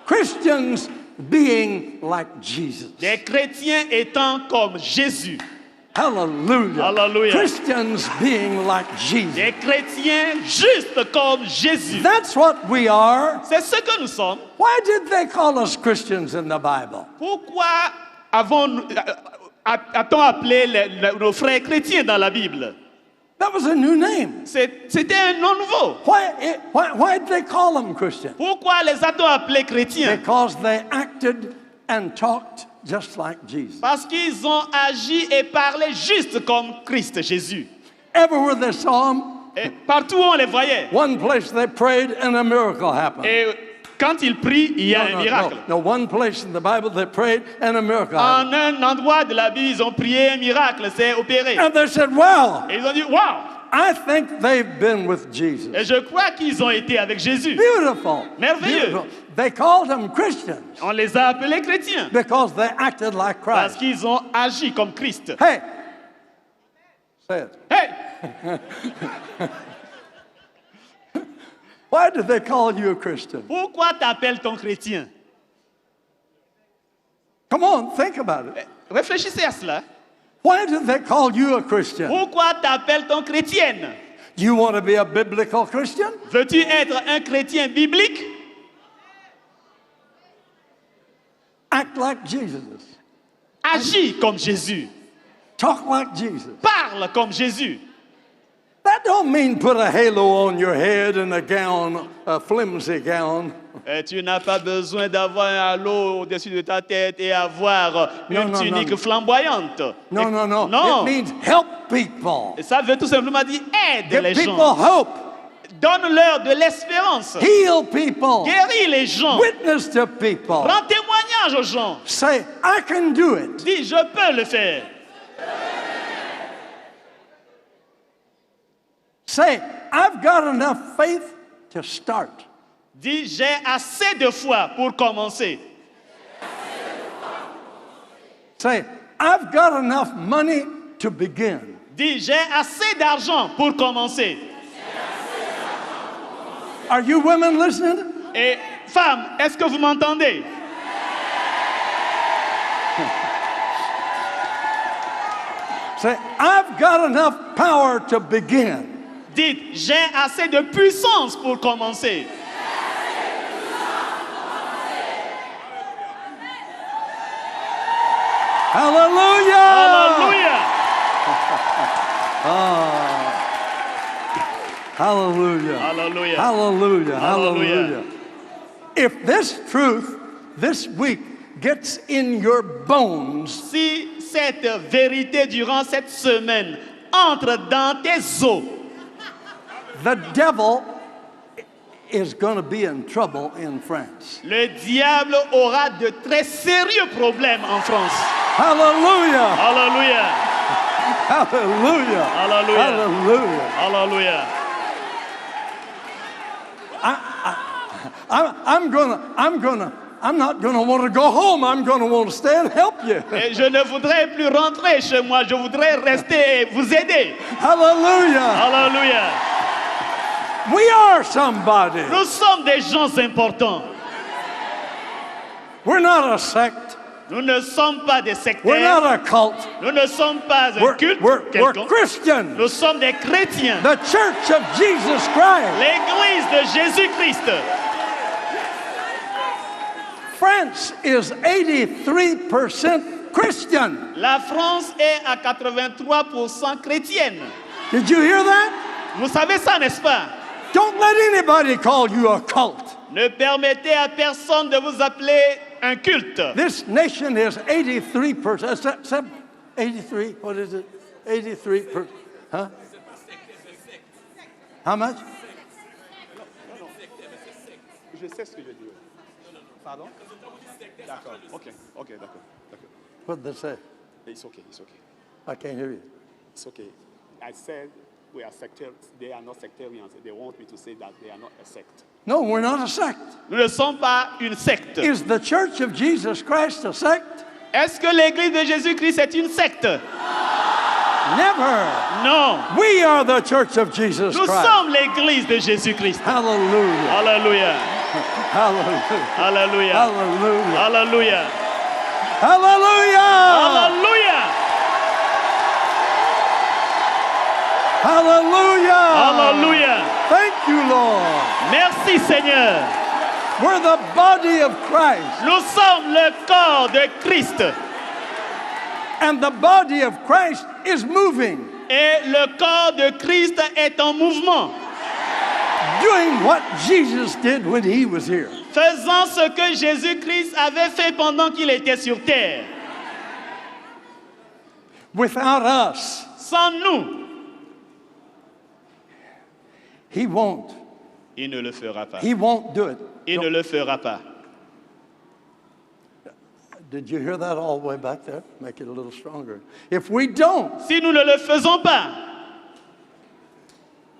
Christians being like Jesus. Des chrétiens étant comme Jésus. Hallelujah. Hallelujah. Christians being like Jesus. Des chrétiens justes comme Jésus. That's what we are. C'est ce que nous sommes. Why did they call us Christians in the Bible? Pourquoi a-t-on appelé nos frères chrétiens dans la Bible? That was a new name. C'était un nom nouveau. Why did they call them Christians? Pourquoi les a-t-on appelés chrétiens? Because they acted and talked just like Jesus. Parce qu'ils ont agi et parlé juste comme Christ Jésus. Everywhere they saw him, Et partout où on les voyait. one place they prayed and a miracle happened. Et quand ils prient, il y a un miracle. No, one place in the Bible they prayed and a miracle happened. En un endroit de la Bible, ils ont prié, un miracle s'est opéré. And they said, wow, Et ils ont dit, waouh! I think they've been with Jesus. Et je crois qu'ils ont été avec Jésus. Beautiful. Merveilleux. Beautiful. They called them Christians On les a appelés chrétiens. because they acted like Parce Christ. qu'ils ont agi comme Christ. Hey, say it. Hey! Why did they call you a Christian? Pourquoi t'appelles-t-on chrétien? Come on, think about it. Réfléchissez à cela. Why did they call you a Christian? Pourquoi t'appelles-t-on chrétienne? Do you want to be a biblical Christian? Veux-tu être un chrétien biblique? Act like Jesus. Agis comme Jésus. Talk like Jesus. Parle comme Jésus. That don't mean put a halo on your head and a gown, a flimsy gown. Et tu n'as pas besoin d'avoir un halo au-dessus de ta tête et avoir une tunique flamboyante. No, no, no. Non. It means help people. Et ça veut tout simplement dire aide Give les people gens. hope. Donne-leur de l'espérance. Heal people. Guéris les gens. Witness to people. Rends témoignage aux gens. Say, I can do it. Dis, je peux le faire. Say, I've got enough faith to start. Dis, j'ai assez de foi pour commencer. Say, I've got enough money to begin. Dis, j'ai assez d'argent pour commencer. Are you women listening? Et Femmes, est-ce que vous m'entendez? Say, I've got enough power to begin. Dites, j'ai assez de puissance pour commencer. Hallelujah! Alléluia. Hallelujah. Alléluia. Hallelujah. Hallelujah. Hallelujah. If this truth this week gets in your bones, Si cette vérité durant cette semaine entre dans tes os, the devil is going to be in trouble in France. le diable aura de très sérieux problèmes en France. Hallelujah. Alléluia. Hallelujah. Hallelujah. Hallelujah. Alléluia. I'm not gonna want to go home. I'm gonna want to stay and help you. Et je ne voudrais plus rentrer chez moi, je voudrais rester et vous aider. Hallelujah. Alléluia. We are somebody. Nous sommes des gens importants. We're not a sect. Nous ne sommes pas des We're sectaires. not a cult. Nous ne sommes pas un culte We're quelconque. Christians. Nous sommes des chrétiens. The Church of Jesus Christ. L'église de Jésus-Christ. France is 83% Christian. La France est à 83% chrétienne. Did you hear that? Vous savez ça, n'est-ce pas? Don't let anybody call you a cult. Ne permettez à personne de vous appeler un culte. This nation is 83%. 83, what is it? 83%. Huh? How much? Je sais ce que je dis. Pardon? D'accord. Ok, d'accord. What did they say? It's okay. I can't hear you. It's okay. I said we are sectarians. They are not sectarians. They want me to say that they are not a sect. No, we're not a sect. Nous ne sommes pas une secte. Is the Church of Jesus Christ a sect? Est-ce que l'église de Jésus-Christ est une secte? Never. Non. We are the Church of Jesus Nous Christ. sommes l'église de Jésus-Christ. Hallelujah. Alléluia. Hallelujah. Alléluia. Hallelujah. Alléluia. Hallelujah. Alléluia. Hallelujah. Alléluia. Thank you, Lord. Merci Seigneur. We're the body of Christ. Nous sommes le corps de Christ. And the body of Christ is moving, Et le corps de Christ est en mouvement. doing what Jesus did when he was here. Faisant ce que Jésus-Christ avait fait pendant qu'il était sur terre. Without us, Sans nous, he won't. il ne le fera pas. He won't do it. Il ne le fera pas. Did you hear that all the way back there? Make it a little stronger. If we don't, Si nous ne le faisons pas,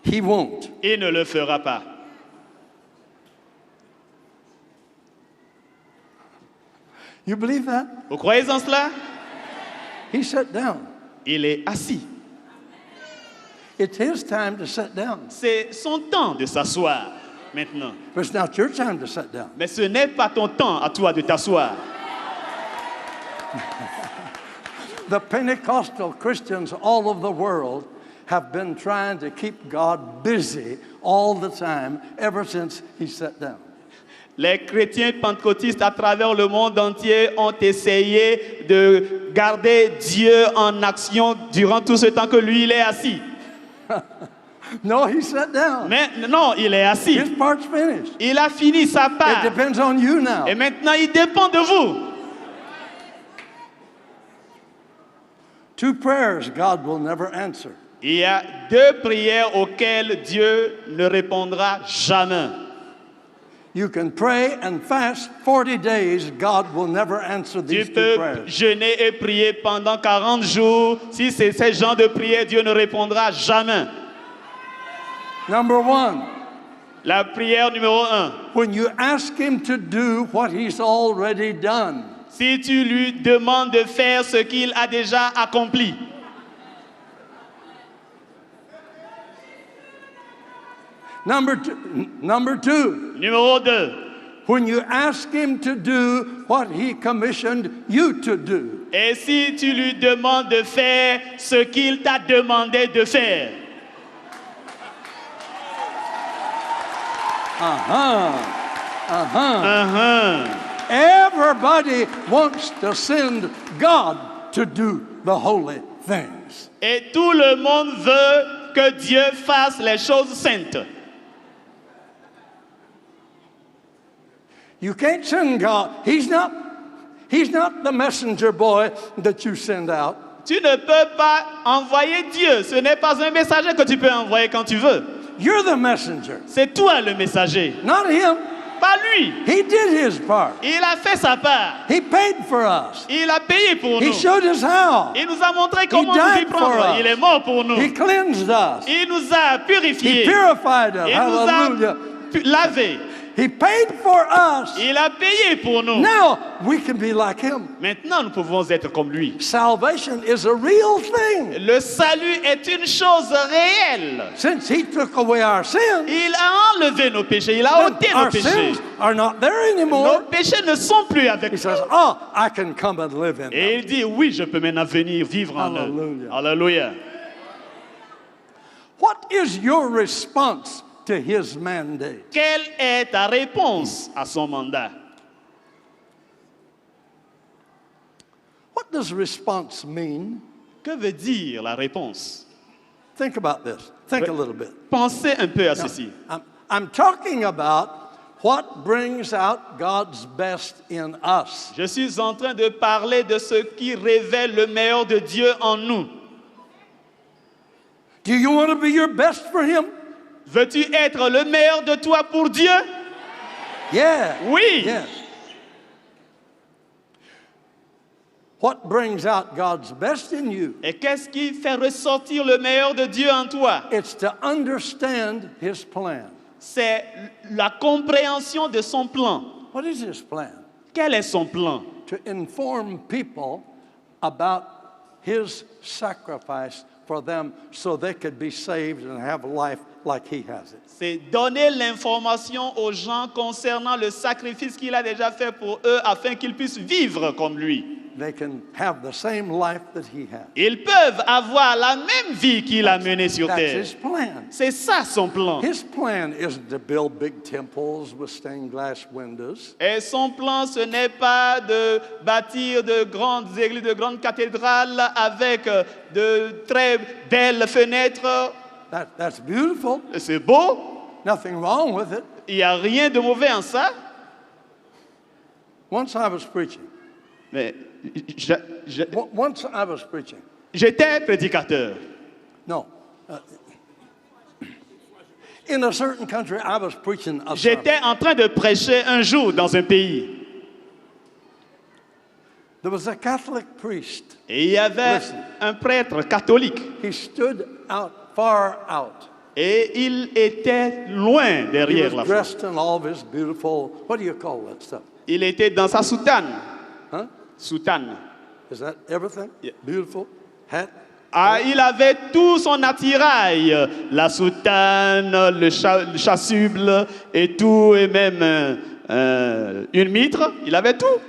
he won't. il ne le fera pas. You believe that? Vous croyez en cela? He sat down. Il est assis. It's his time to sit down. C'est son temps de s'asseoir maintenant. But it's not your time to sit down. Mais ce n'est pas ton temps à toi de t'asseoir. The Pentecostal Christians all over the world have been trying to keep God busy all the time ever since he sat down. Les chrétiens pentecôtistes à travers le monde entier ont essayé de garder Dieu en action durant tout ce temps que lui, il est assis. No, he sat down. Mais non, il est assis. His part's finished. Il a fini sa It part. depends on you now. Et maintenant, il dépend de vous. 2 prayers God will never answer. Il y a 2 prières auxquelles Dieu ne répondra jamais. You can pray and fast 40 days, God will never answer Tu these 2 peux prayers. jeûner et prier pendant 40 jours. Si c'est ces genres de prières, Dieu ne répondra jamais. Number 1, La prière numéro 1. when you ask him to do what he's already done. Si tu lui demandes de faire ce qu'il a déjà accompli. Number 2, Numéro 2. when you ask him to do what he commissioned you to do. Et si tu lui demandes de faire ce qu'il t'a demandé de faire. Everybody wants to send God to do the holy things. Et tout le monde veut que Dieu fasse les choses saintes. You can't send God. He's not the messenger boy that you send out. Tu ne peux pas envoyer Dieu. Ce n'est pas un messager que tu peux envoyer quand tu veux. You're the messenger, C'est toi le messager, not him. pas lui. He did his part. Il a fait sa part. He paid for us. Il a payé pour He nous. showed us how. Il nous a montré comment died nous y prendre. for us. Il est mort pour nous. He cleansed us. Il nous a He purifiés. purified us. Il nous Hallelujah. a lavés. He paid for us. Il a payé pour nous. Now we can be like him. Maintenant, nous pouvons être comme lui. Salvation is a real thing. Le salut est une chose réelle. Since he took away our sins, Il a enlevé nos péchés. Il a ôté nos our péchés. sins are not there Nos anymore. péchés ne sont plus avec He nous. says, oh, I can come and live in Et them. il dit, oui, je peux maintenant venir vivre en eux. Hallelujah. Alléluia. What is your response to his mandate? Quelle est ta réponse à son mandat? What does response mean? Que veut dire la réponse? Think about this. Think a little bit. Pensez un peu à ceci. I'm talking about what brings out God's best in us. Je suis en train de parler de ce qui révèle le meilleur de Dieu en nous. Do you want to be your best for him? Veux-tu être le meilleur de toi pour Dieu? Yeah. Oui. Yes. What brings out God's best in you? Et qu'est-ce qui fait ressortir le meilleur de Dieu en toi? It's to understand his plan. C'est la compréhension de son plan. What is his plan? Quel est son plan? To inform people about his sacrifice for them so they could be saved and have life like he has it. C'est donner l'information aux gens concernant le sacrifice qu'il a déjà fait pour eux afin qu'ils puissent vivre comme lui. They can have the same life that he had. Ils peuvent avoir la même vie qu'il a menée sur That's terre. his plan. C'est ça son plan. His plan isn't to build big temples with stained glass windows. Et son plan, ce n'est pas de bâtir de grandes églises, de grandes cathédrales avec de très belles fenêtres. That's beautiful. C'est beau. Nothing wrong with it. Il n'y a rien de mauvais en ça. Once I was preaching. Mais Once I was preaching. j'étais prédicateur. No. In a certain country, I was preaching a sermon. J'étais en train de prêcher un jour dans un pays. There was a Catholic priest. Et il y avait Listen. un prêtre catholique. He stood out, far out. Et il était loin He derrière la was foule. dressed in all of his beautiful, what do you call that stuff? Il était dans sa soutane. Huh? Soutane. Is that everything? Yeah. Beautiful hat? Ah, il avait tout son attirail, la soutane, le chasuble et tout, et même une mitre. Il avait tout.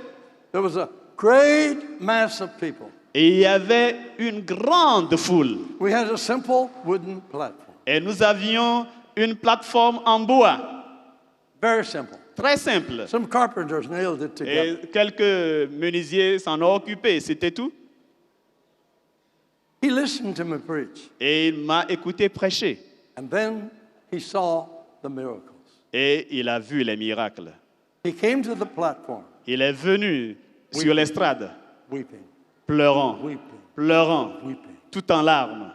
There was a great mass of people. Et il y avait une grande foule. We had a simple wooden platform. Et nous avions une plateforme en bois, Very simple. très simple. Some carpenters nailed it together. Et quelques menuisiers s'en ont occupé, c'était tout. He listened to me preach. Et il m'a écouté prêcher. And then he saw the miracles. Et il a vu les miracles. He came to the platform Il est venu sur l'estrade, weeping, pleurant, weeping, pleurant, weeping. tout en larmes.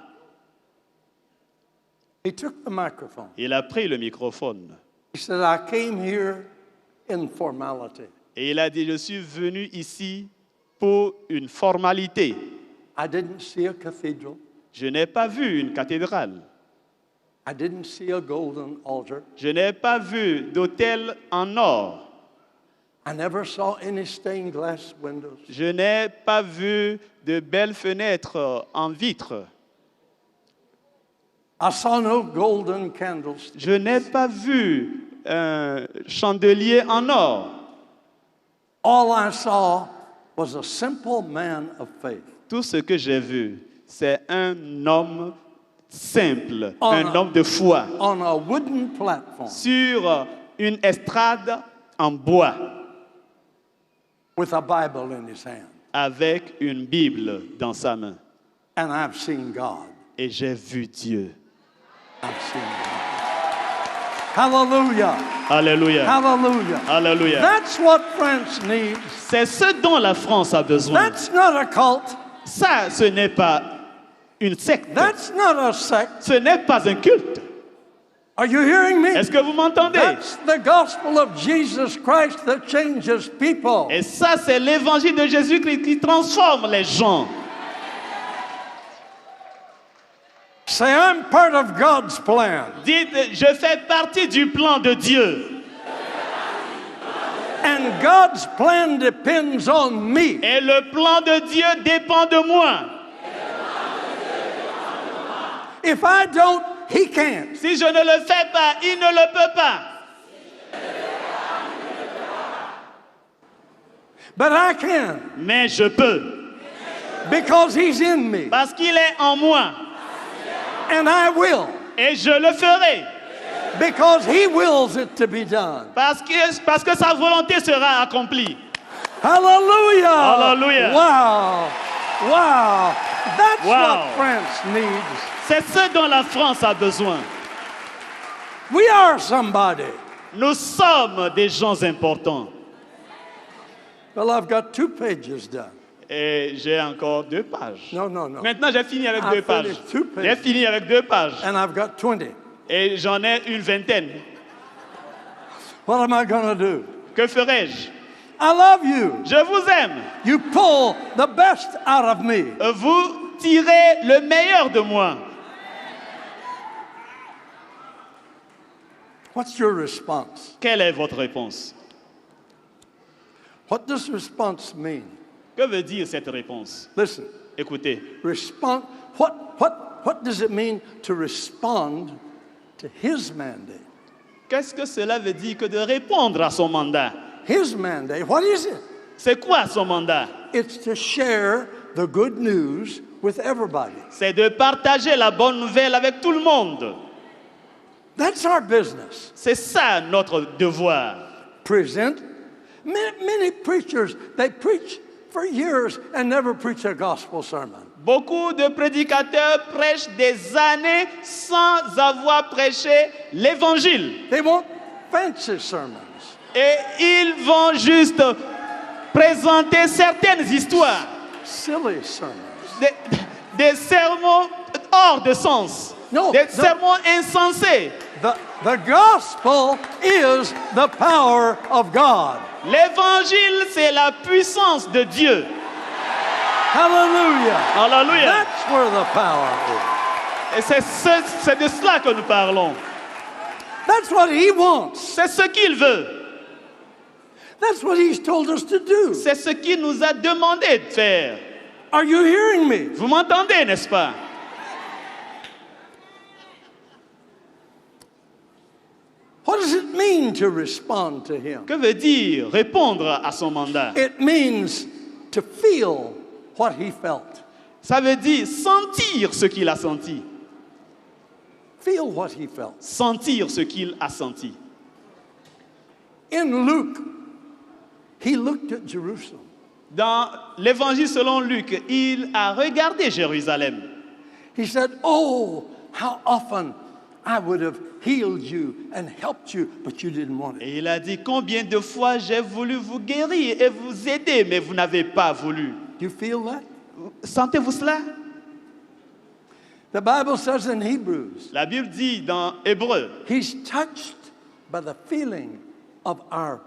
He took the microphone. Il a pris le microphone. He said, I came here in formality. Et il a dit, je suis venu ici pour une formalité. I didn't see a cathedral. Je n'ai pas vu une cathédrale. I didn't see a golden altar. Je n'ai pas vu d'autel en or. I never saw any stained glass windows. Je n'ai pas vu de belles fenêtres en vitre. I saw no golden candlesticks. Je n'ai pas vu chandelier en or. All I saw was a simple man of faith. Tout ce que j'ai vu, c'est un homme simple, Oh, un non. homme de foi, On a wooden platform sur une estrade en bois, with a Bible in his hand. avec une Bible dans sa main. And I've seen God. Et j'ai vu Dieu. I've seen God. Hallelujah. Alléluia. Hallelujah. Alléluia. That's what France needs. C'est ce dont la France a besoin. That's not a cult. Ça, ce n'est pas une secte. That's not a sect. Ce n'est pas un culte. Are you hearing me? Est-ce que vous m'entendez? That's the gospel of Jesus Christ that changes people. Et ça, c'est l'évangile de Jésus-Christ qui transforme les gens. Say, I'm part of God's plan. Dites, je fais partie du plan de Dieu. And God's plan depends on me. Et le plan de Dieu dépend de moi. If I don't, He can't. Si je ne le fais pas, il ne le peut pas. But I can Mais je peux. because He's in me. Parce qu'il est en moi. And I will Et je le ferai. because He wills it to be done. Parce que sa volonté sera accomplie. Hallelujah. Hallelujah. Wow. Wow. That's Wow. what France needs. C'est ce dont la France a besoin. We are somebody. Nous sommes des gens importants. Well, I've got 2 pages done. Et j'ai encore 2 pages. No. Maintenant, j'ai fini avec I've 2 pages. finished 2 pages. J'ai fini avec 2 pages. And I've got 20. Et j'en ai une vingtaine. What am I going to do? Que ferai-je? I love you. Je vous aime. You pull the best out of me. Vous tirez le meilleur de moi. What's your response? Quelle est votre réponse? What does response mean? Que veut dire cette réponse? Listen, Écoutez, what does it mean to respond to His mandate? qu'est-ce que cela veut dire que de répondre à son mandat? His mandate, what is it? C'est quoi son mandat? It's to share the good news with everybody. C'est de partager la bonne nouvelle avec tout le monde. That's our business. C'est ça notre devoir. Present. Many preachers, they preach for years and never preach a gospel sermon. Beaucoup de prédicateurs prêchent des années sans avoir prêché l'évangile. They want fancy sermons. Et ils vont juste présenter certaines histoires, Silly sermons. des sermons hors de sens, No, des no. sermons insensés. The gospel is the power of God. L'évangile, c'est la puissance de Dieu. Hallelujah. Alléluia. That's where the power is. Et c'est de cela que nous parlons. That's what He wants. C'est ce qu'il veut. That's what He's told us to do. C'est ce qu'il nous a demandé de faire. Are you hearing me? Vous m'entendez, n'est-ce pas? What does it mean to respond to Him? Que veut dire répondre à son mandat? It means to feel what He felt. Ça veut dire sentir ce qu'il a senti. Feel what He felt. Sentir ce qu'il a senti. In Luke, He looked at Jerusalem. Dans l'évangile selon Luc, il a regardé Jérusalem. He said, "Oh, how often I would have healed you and helped you, but you didn't want it." Et il a dit, combien de fois j'ai voulu vous guérir et vous aider, mais vous n'avez pas voulu. Do you feel that? Sentez-vous cela? The Bible says in Hebrews, La Bible dit dans Hébreu, He's touched by the feeling of our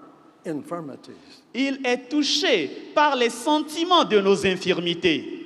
infirmities. il est touché par les sentiments de nos infirmités.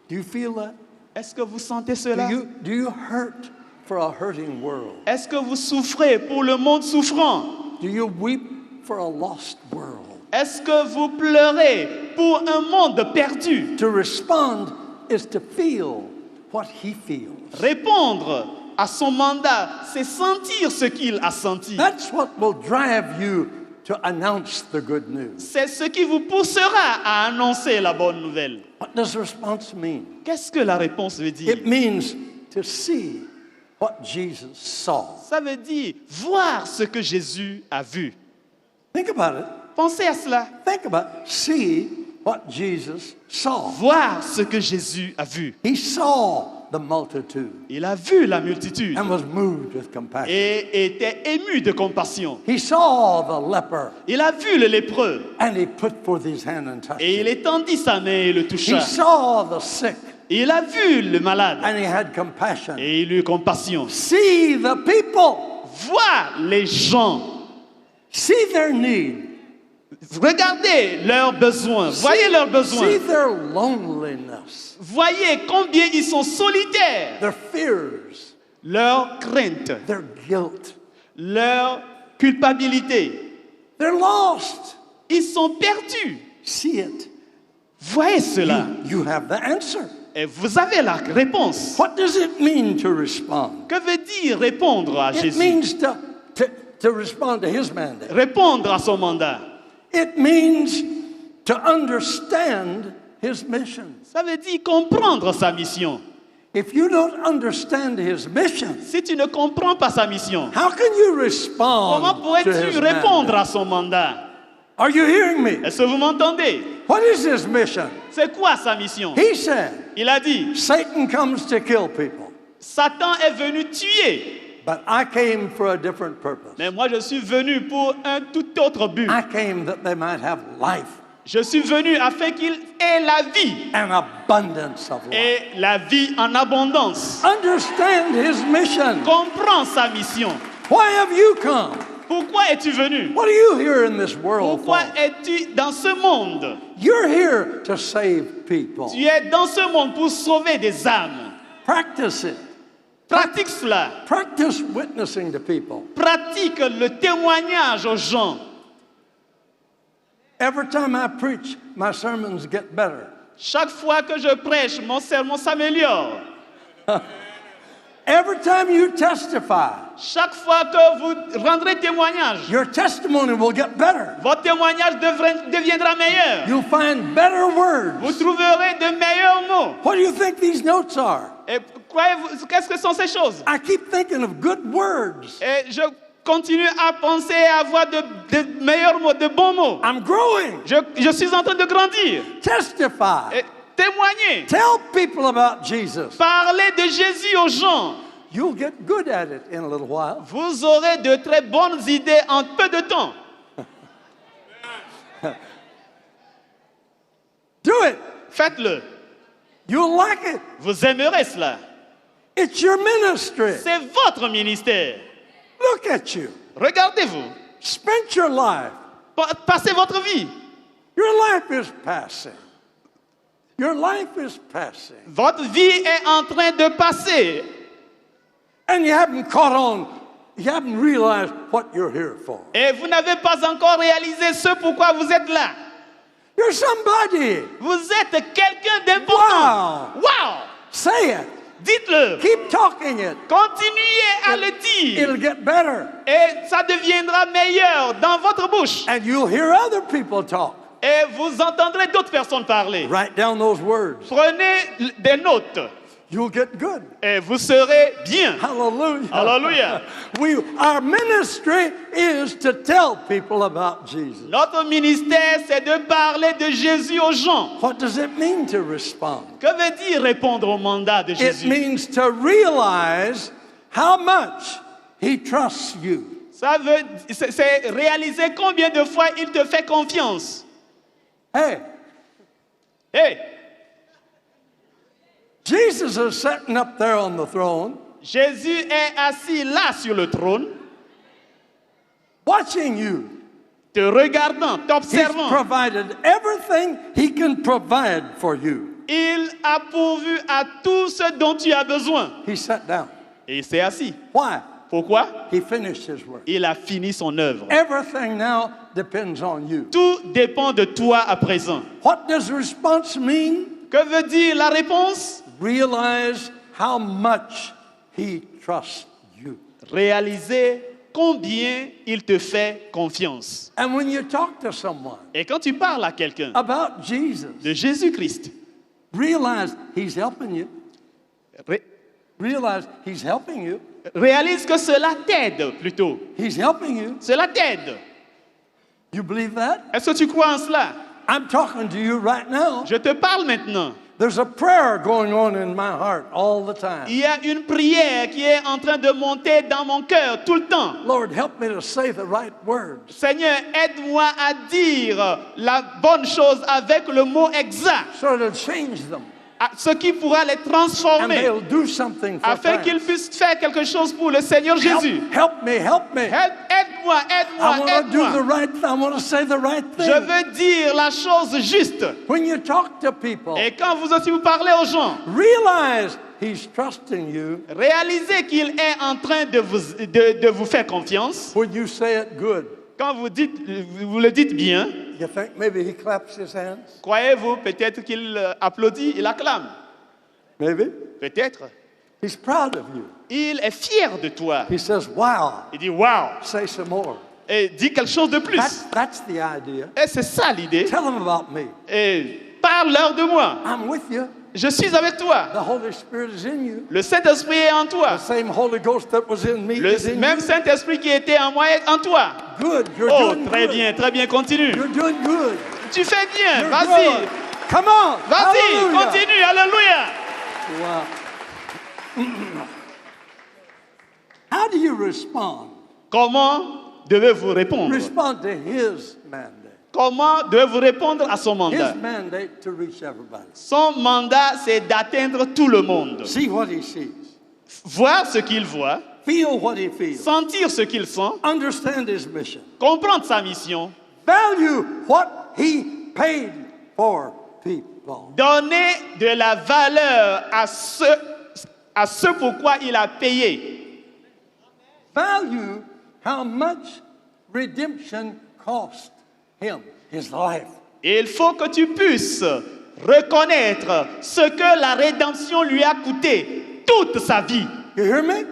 Do you feel that? Est-ce que vous sentez cela? Do you hurt for a hurting world? Est-ce que vous souffrez pour le monde souffrant? Do you weep for a lost world? Est-ce que vous pleurez pour un monde perdu? To respond is to feel what He feels. Répondre, à son mandat, c'est sentir ce qu'il a senti. That's what will drive you to announce the good news. C'est ce qui vous poussera à annoncer la bonne nouvelle. What does response mean? Qu'est-ce que la réponse veut dire? It means to see what Jesus saw. Ça veut dire voir ce que Jésus a vu. Think about it. Pensez à cela. Think about it. See what Jesus saw. Voir ce que Jésus a vu. He saw the multitude Il a vu la multitude and was moved with compassion. et était ému de compassion. He saw the leper Il a vu le lépreux and he put forth his hand and touched et il him. étendit sa main et le He toucha. saw the sick Il a vu le malade and he had compassion. et il eut compassion. See the people. Voir les gens. See their need. Regardez leurs besoins. Voyez leurs See besoins. their loneliness, Voyez combien ils sont solitaires. their fears, Leur crainte, their guilt. leur culpabilité. They're lost. Ils sont perdus. See it. Voyez cela. You have the answer. Et vous avez la réponse. What does it mean to respond? Que veut dire répondre à It Jésus? means to respond to his mandate. Répondre à son mandat. It means to understand his mission. Ça veut dire comprendre sa mission. If you don't understand his mission, Si tu ne comprends pas sa mission, how can you comment respond to pourrais-tu his répondre mandate? à son mandat? Are you hearing me? Est-ce que vous m'entendez? What is his mission? C'est quoi sa mission? He said, Il a dit, Satan comes to kill people, Satan est venu tuer, but I came for a different purpose. mais moi je suis venu pour un tout autre but. I came that they might have life, Je suis venu afin qu'il ait la vie an abundance of life. et la vie en abondance. Understand his mission. Comprends sa mission. Why have you come? Pourquoi es-tu venu? What are you here in this world Pourquoi for? es-tu dans ce monde? You're here to save people. Tu es dans ce monde pour sauver des âmes. Practice it. Pratique cela. Practice witnessing to people. Pratique le témoignage aux gens. Every time I preach, my sermons get better. Chaque fois que je prêche, mon sermon s'améliore. Every time you testify, Chaque fois que vous rendrez témoignage, your testimony will get better. votre témoignage deviendra meilleur. You'll find better Vous words. trouverez de meilleurs mots. What do you think these notes are? Et croyez-vous, qu'est-ce que sont ces choses? I keep thinking of good words. Et je continue à penser à avoir de meilleurs mots, de bons mots. I'm growing. Je suis en train de grandir. Testify. Et témoigner. Tell people about Jesus. Parler de Jésus aux gens. You'll get good at it in a little while. Vous aurez de très bonnes idées en peu de temps. Do it. Faites-le. You'll like it. Vous aimerez cela. It's your ministry. C'est votre ministère. Look at you. Regardez-vous. Spend your life. Passez votre vie. Your life is passing. Your life is passing. Votre vie est en train de passer. And you haven't caught on, you haven't realized what you're here for. Et vous n'avez pas encore réalisé ce pourquoi vous êtes là. You're somebody. Vous êtes quelqu'un d'important. Wow! Say it. Dites-le. Keep talking it. Continuez à le dire. It'll get better. Et ça deviendra meilleur dans votre bouche. And you'll hear other people talk. Et vous entendrez d'autres personnes parler. Write down those words. Prenez des notes. You'll get good. Et vous serez bien. Hallelujah. Hallelujah. Our ministry is to tell people about Jesus. Notre ministère, c'est de parler de Jésus aux gens. What does it mean to respond? Que veut dire répondre au mandat de It Jésus? means to realize how much he trusts you. C'est réaliser combien de fois il te fait confiance. Hey, Hey, Jesus is sitting up there on the throne, Jésus est assis là sur le trône, watching you. te regardant, He's t'observant. provided everything he can provide for you. Il a pourvu à tout ce dont tu as besoin. He sat down. Et il s'est assis. Why? Pourquoi? He finished his work. Il a fini son œuvre. Everything now depends on you. Tout dépend de toi à présent. What does response mean? Que veut dire la réponse? Realize how much he trusts you. Réaliser combien il te fait confiance. And when you talk to someone Et quand tu parles à quelqu'un about Jesus, de Jésus-Christ, realize he's helping you. ré- Realize he's helping you. réalise que cela t'aide plutôt. He's helping you. Cela t'aide. You believe that? Est-ce que tu crois en cela? I'm talking to you right now. Je te parle maintenant. There's a prayer going on in my heart all the time. Il y a une prière qui est en train de monter dans mon cœur tout le temps. Lord, help me to say the right words. Seigneur, aide-moi à dire la bonne chose avec le mot exact, So to change them. ce qui pourra les And transformer, they'll do something for afin qu'ils Christ. puissent faire quelque chose pour le Seigneur Jésus. Help me, help me. Aide-moi, I want to do the aide-moi. right thing. I want to say the right Je thing. veux dire la chose juste. When you talk to people, Et quand vous aussi vous parlez aux gens, realize he's trusting you réalisez qu'il est en train de vous faire confiance. when you say it good. Quand vous le dites bien, You think maybe he claps his hands? croyez-vous peut-être qu'il applaudit, il acclame. Maybe. Peut-être. He's proud of you. Il est fier de toi. He says, wow, Il dit waouh. say some more. Et dit quelque chose de plus. That's the idea. Et c'est ça l'idée. Tell them about me. Et parle-leur de moi. I'm with you. Je suis avec toi. The Holy Spirit is in you. Le Saint-Esprit est en toi. The same Holy Ghost that was in me is Le in même you. Saint-Esprit qui était en moi est en toi. Good. You're Oh, doing très good. bien, continue. You're doing good. Tu fais bien, You're vas-y. good. Come on. Vas-y, Hallelujah. continue, alléluia. Wow. How do you respond? Comment devez-vous répondre? Respond to his mandate. Comment devez-vous répondre à son mandat? His mandate to reach everybody. Son mandat, c'est d'atteindre tout le monde. See what he sees. Voir ce qu'il voit, Feel what he feels. sentir ce qu'il sent, Understand his mission. comprendre sa mission, Value what he paid for people. donner de la valeur à ce pourquoi il a payé. Value how much redemption cost him, his life. Et il faut que tu puisses reconnaître ce que la rédemption lui a coûté toute sa vie. You hear me?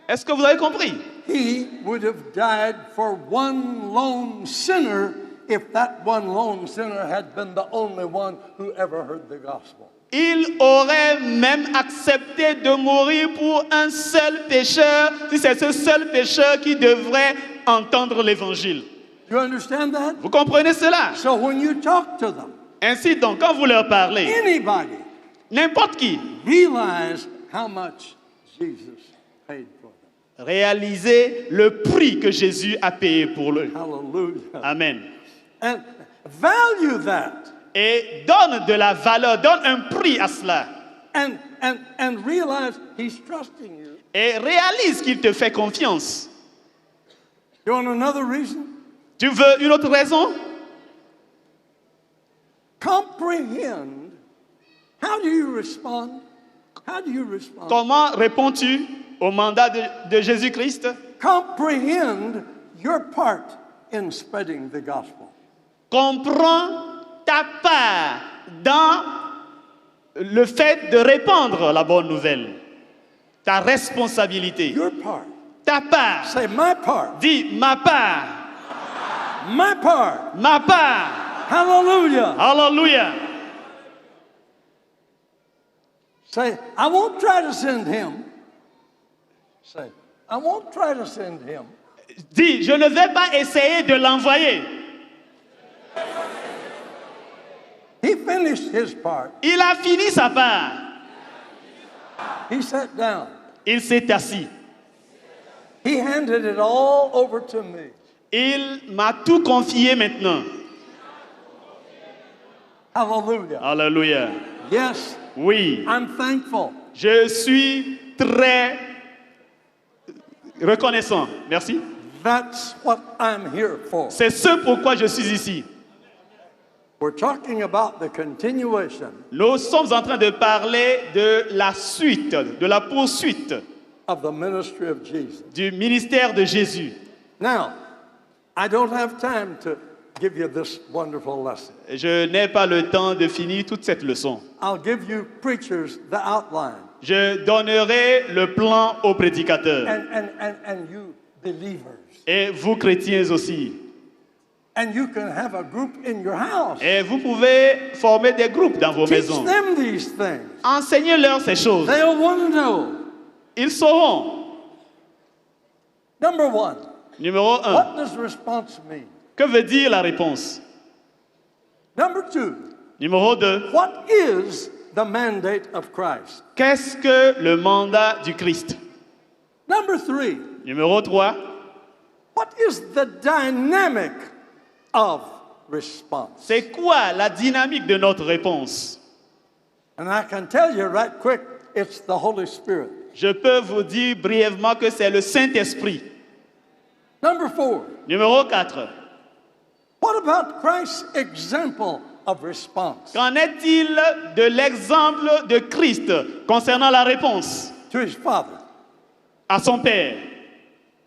Est-ce que vous avez compris? He would have died for one lone sinner if that one lone sinner had been the only one who ever heard the gospel. Il aurait même accepté de mourir pour un seul pécheur, si c'est ce seul pécheur qui devrait entendre l'évangile. Do you understand that? Vous comprenez cela? So when you talk to them, Ainsi donc, quand vous leur parlez, anybody, n'importe qui, realize how much Jesus paid for them. réalisez le prix que Jésus a payé pour eux. Hallelujah. Amen. And value that. Et donne de la valeur, donne un prix à cela. And realize he's trusting you. Et réalise qu'il te fait confiance. You want another reason? Tu veux une autre raison? Comprehend. How do you respond? How do you respond? Comment réponds-tu au mandat de Jésus-Christ? Comprehend your part in spreading the gospel. Comprends ta part dans le fait de répandre la bonne nouvelle. Ta responsabilité. Your part. Ta part. Say my part. Dis ma part. My part. Ma part. Hallelujah. Alléluia. Say, I won't try to send him. Say, I won't try to send him. Dis, je ne vais pas essayer de l'envoyer. He finished his part. Il a fini sa part. He sat down. Il s'est assis. He handed it all over to me. Il m'a tout confié maintenant. Hallelujah. Alléluia. Yes, Oui, I'm thankful. je suis très reconnaissant. Merci. That's what I'm here for. C'est ce pourquoi je suis ici. We're talking about the continuation Nous sommes en train de parler de la suite, de la poursuite of the ministry of Jesus. du ministère de Jésus. Now, I don't have time to give you this wonderful lesson. Je n'ai pas le temps de finir toute cette leçon. I'll give you preachers the outline. Je donnerai le plan au prédicateur. and you believers. Et vous chrétiens aussi. And you can have a group in your house. Et vous pouvez former des groupes dans vos Teach maisons. them these things. Enseignez-leur ces choses. They'll want to know. Ils sauront. Number one, Numéro 1. what does response mean? Que veut dire la réponse? Number two, Numéro 2. what is the mandate of Christ? Qu'est-ce que le mandat du Christ? Number three, Numéro 3. what is the dynamic of response? C'est quoi la dynamique de notre réponse? And I can tell you right quick, it's the Holy Spirit. Je peux vous dire brièvement que c'est le Saint-Esprit. Number four, Numéro 4. what about Christ's example of response Qu'en est-il de l'exemple de Christ concernant la réponse to his Father? à son Père?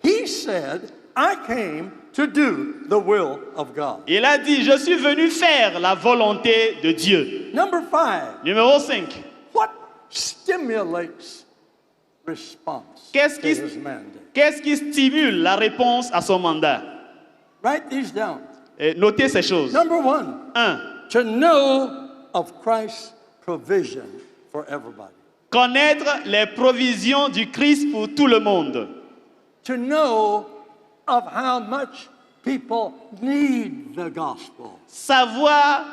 He said, I came to do the will of God. Il a dit, je suis venu faire la volonté de Dieu. Number five, Numéro 5. what stimulates response Qu'est-ce to qui, his mandate? qu'est-ce qui stimule la réponse à son mandat? Write these down. Et notez ces choses. Number one, 1. to know of Christ's provision for everybody. Connaître les provisions du Christ pour tout le monde. To know of how much people need the gospel. Savoir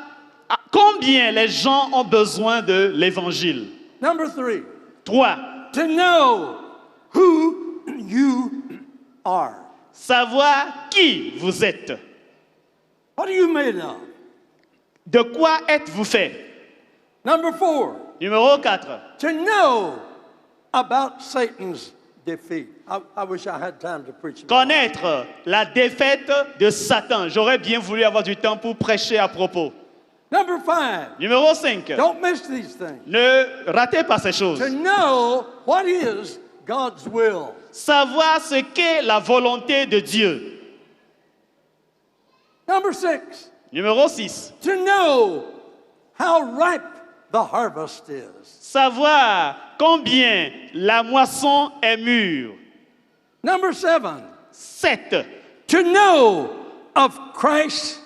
combien les gens ont besoin de l'évangile. Number three, 3. to know who you are. Savoir qui vous êtes. What are you made of? De quoi êtes-vous fait? Number four, Numéro 4. to know about Satan's defeat. I wish I had time to preach about it. Connaître la défaite de Satan. J'aurais bien voulu avoir du temps pour prêcher à propos. Number five, Numéro 5. don't miss these things. Ne ratez pas ces choses. To know what is God's will. Savoir ce qu'est la volonté de Dieu. Number six, Numéro 6. to know how ripe the harvest is. Savoir combien la moisson est mûre. Number seven, 7. to know of Christ's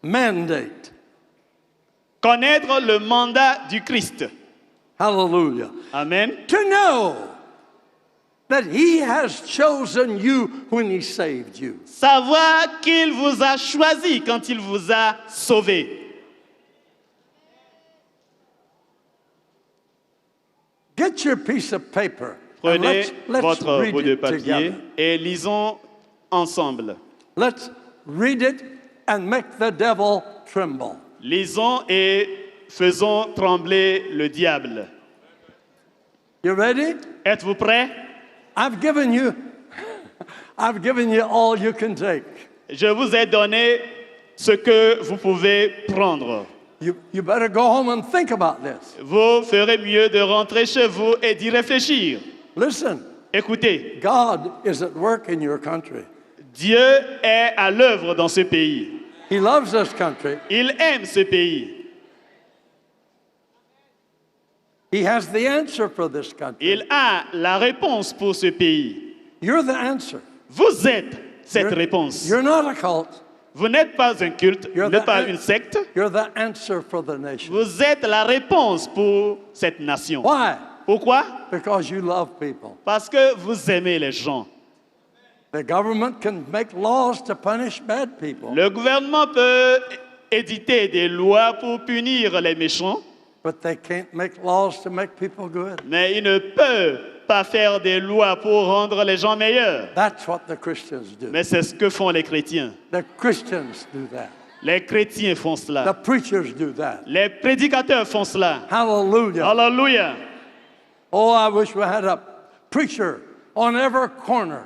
mandate. Connaître le mandat du Christ. Hallelujah. Amen. To know that he has chosen you when he saved you. Savoir qu'il vous a choisi quand il vous a sauvé. Get your piece of paper. and Prenez let's votre read bout de it papier together. et lisons ensemble. Let's read it and make the devil tremble. Lisons et faisons trembler le diable. You ready? Êtes-vous prêts? I've given you all you can take. Je vous ai donné ce que vous pouvez prendre. You better go home and think about this. Vous ferez mieux de rentrer chez vous et d'y réfléchir. Listen, Écoutez, God is at work in your country. Dieu est à l'œuvre dans ce pays. He loves this country. Il aime ce pays. He has the answer for this country. Il a la réponse pour ce pays. You're the answer. Vous êtes cette réponse. You're not a cult. Vous n'êtes pas un culte, vous You're n'êtes pas the- une secte. You're the answer for the nation. Vous êtes la réponse pour cette nation. Why? Pourquoi? Because you love people. Parce que vous aimez les gens. The government can make laws to punish bad people, Le gouvernement peut éditer des lois pour punir les méchants, but they can't make laws to make people good. mais il ne peut pas faire des lois pour rendre les gens meilleurs. That's what the Christians do. Mais c'est ce que font les chrétiens. The Christians do that. Les chrétiens font The cela. preachers do that. Les prédicateurs font cela. Hallelujah. Alléluia. Oh, I wish we had a preacher on every corner.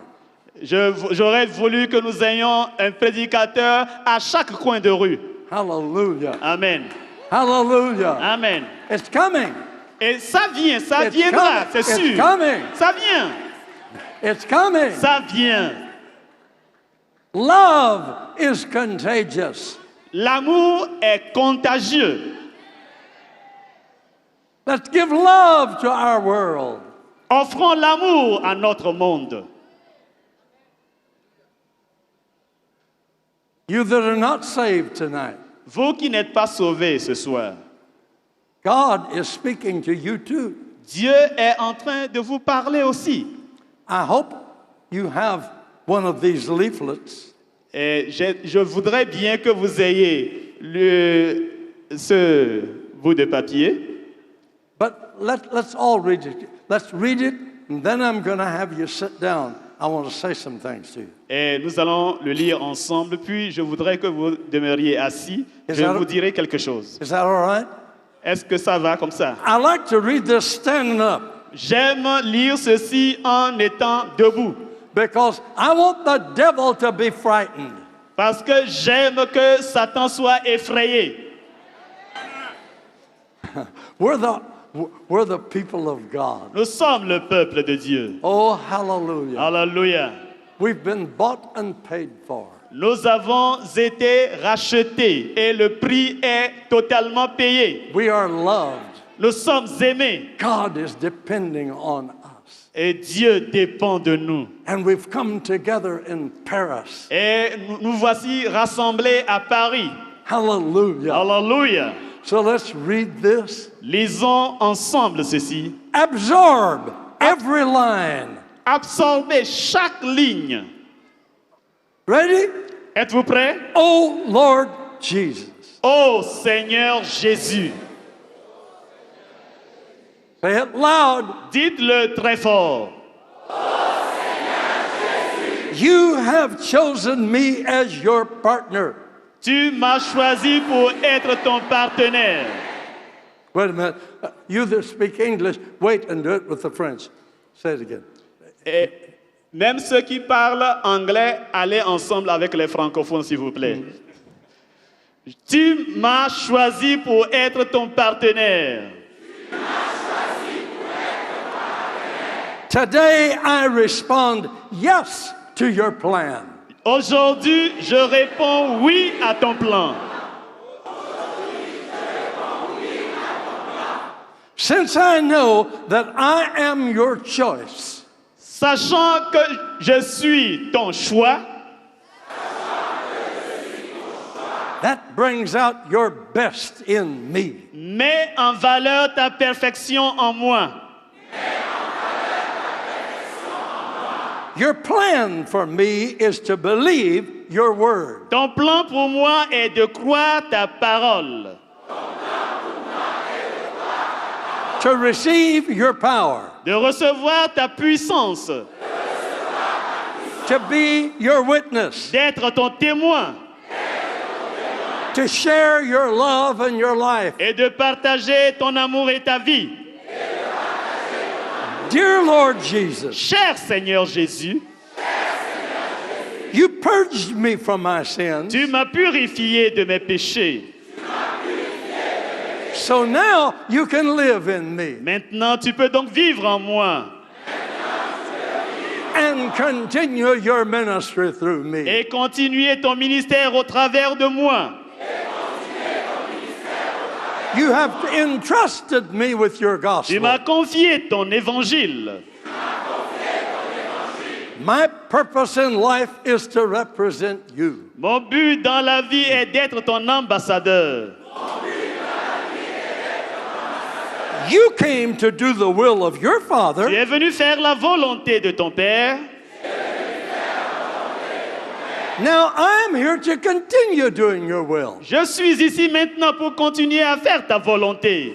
J'aurais voulu que nous ayons un prédicateur à chaque coin de rue. Hallelujah. Amen. Hallelujah. Amen. It's coming. Et ça vient, ça It's viendra, coming. c'est It's sûr. coming. Ça vient, It's coming. ça vient. Love is contagious. L'amour est contagieux. Let's give love to our world. Offrons l'amour à notre monde. You that are not saved tonight, Vous qui n'êtes pas sauvés ce soir, God is speaking to you too. Dieu est en train de vous parler aussi. I hope you have one of these leaflets. Et je voudrais bien que vous ayez ce bout de papier. But let's all read it. Let's read it, and then I'm going to have you sit down. I want to say some things to you. Et nous allons le lire ensemble, puis je voudrais que vous demeuriez assis. Je vous dirai quelque chose. Is that all right? Est-ce que ça va comme ça? I like to read this standing up J'aime lire ceci en étant debout, because I want the devil to be frightened. parce que j'aime que Satan soit effrayé. We're the people of God. Nous sommes le peuple de Dieu. Oh, hallelujah. Alléluia. We've been bought and paid for. Nous avons été rachetés et le prix est totalement payé. We are loved. Nous sommes aimés God is depending on us. et Dieu dépend de nous. And we've come together in Paris. Et nous voici rassemblés à Paris. Hallelujah. Alléluia. So let's read this. Lisons ensemble ceci. Absorb every line. Absorbez chaque ligne. Ready? Êtes-vous prêts? Oh, Lord Jesus. Ô Seigneur Jésus, Say it loud. dites-le très fort. You have chosen me as your partner. Tu m'as choisi pour être ton partenaire. Wait a minute. You that speak English, wait and do it with the French. Say it again. Et même ceux qui parlent anglais, allez ensemble avec les francophones, s'il vous plaît. Tu m'as choisi pour être ton partenaire. Today I respond yes to your plan. Aujourd'hui, je réponds oui à ton plan. Since I know that I am your choice, Sachant que je suis ton choix, that brings out your best in me. mets en valeur ta perfection en moi. Your plan for me is to believe your word. Ton plan pour moi est de croire ta parole, To receive your power, de recevoir ta puissance, to be your witness, d'être ton témoin to share your love and your life. et de partager ton amour et ta vie. Dear Lord Jesus, Cher Seigneur Jésus, you purged me from my sins, tu m'as purifié de mes péchés. so now you can live in me Maintenant, tu peux donc vivre en moi and continue your ministry through me. et continuer ton ministère au travers de moi. You have entrusted me with your Tu gospel. m'as confié ton évangile. My purpose in life is to represent you. Mon but dans la vie est d'être ton ambassadeur. You came to do the will of your Tu Father. es venu faire la volonté de ton Père. Now I'm here to continue doing your will. Je suis ici maintenant pour continuer à faire ta volonté.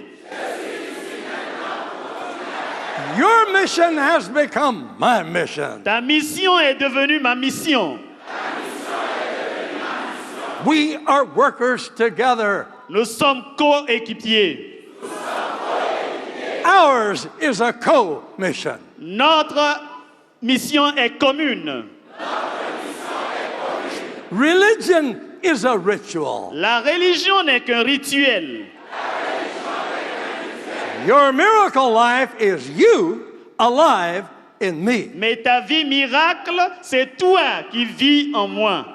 Your mission has become my mission. Ta mission est devenue ma mission. We are workers together. Nous sommes coéquipiers. Ours is a co-mission. Notre mission est commune. Religion is a ritual. La religion n'est qu'un rituel. Your miracle life is you alive in me. Mais ta vie miracle, c'est toi qui vis en moi.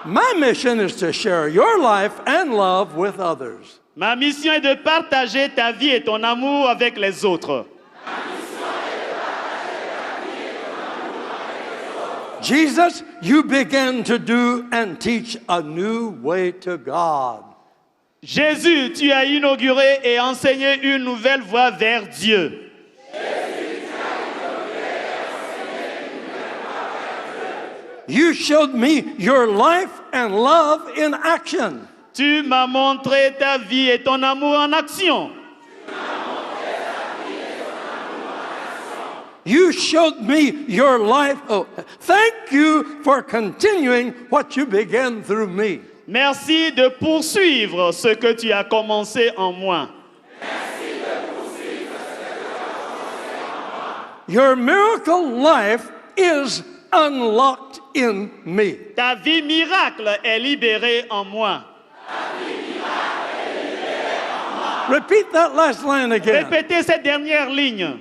My mission is to share your life and love with others. Ma mission est de partager ta vie et ton amour avec les autres. Jesus, you began to do and teach a new way to God. Jésus, tu as inauguré et enseigné une nouvelle voie vers Dieu. You showed me your life and love in action. Tu m'as montré ta vie et ton amour en action. You showed me your life. Oh, thank you for continuing what you began through me. Merci de poursuivre ce que tu as commencé en moi. Your miracle life is unlocked in me. Ta vie miracle est libérée en moi. Repeat that last line again. Répétez cette dernière ligne.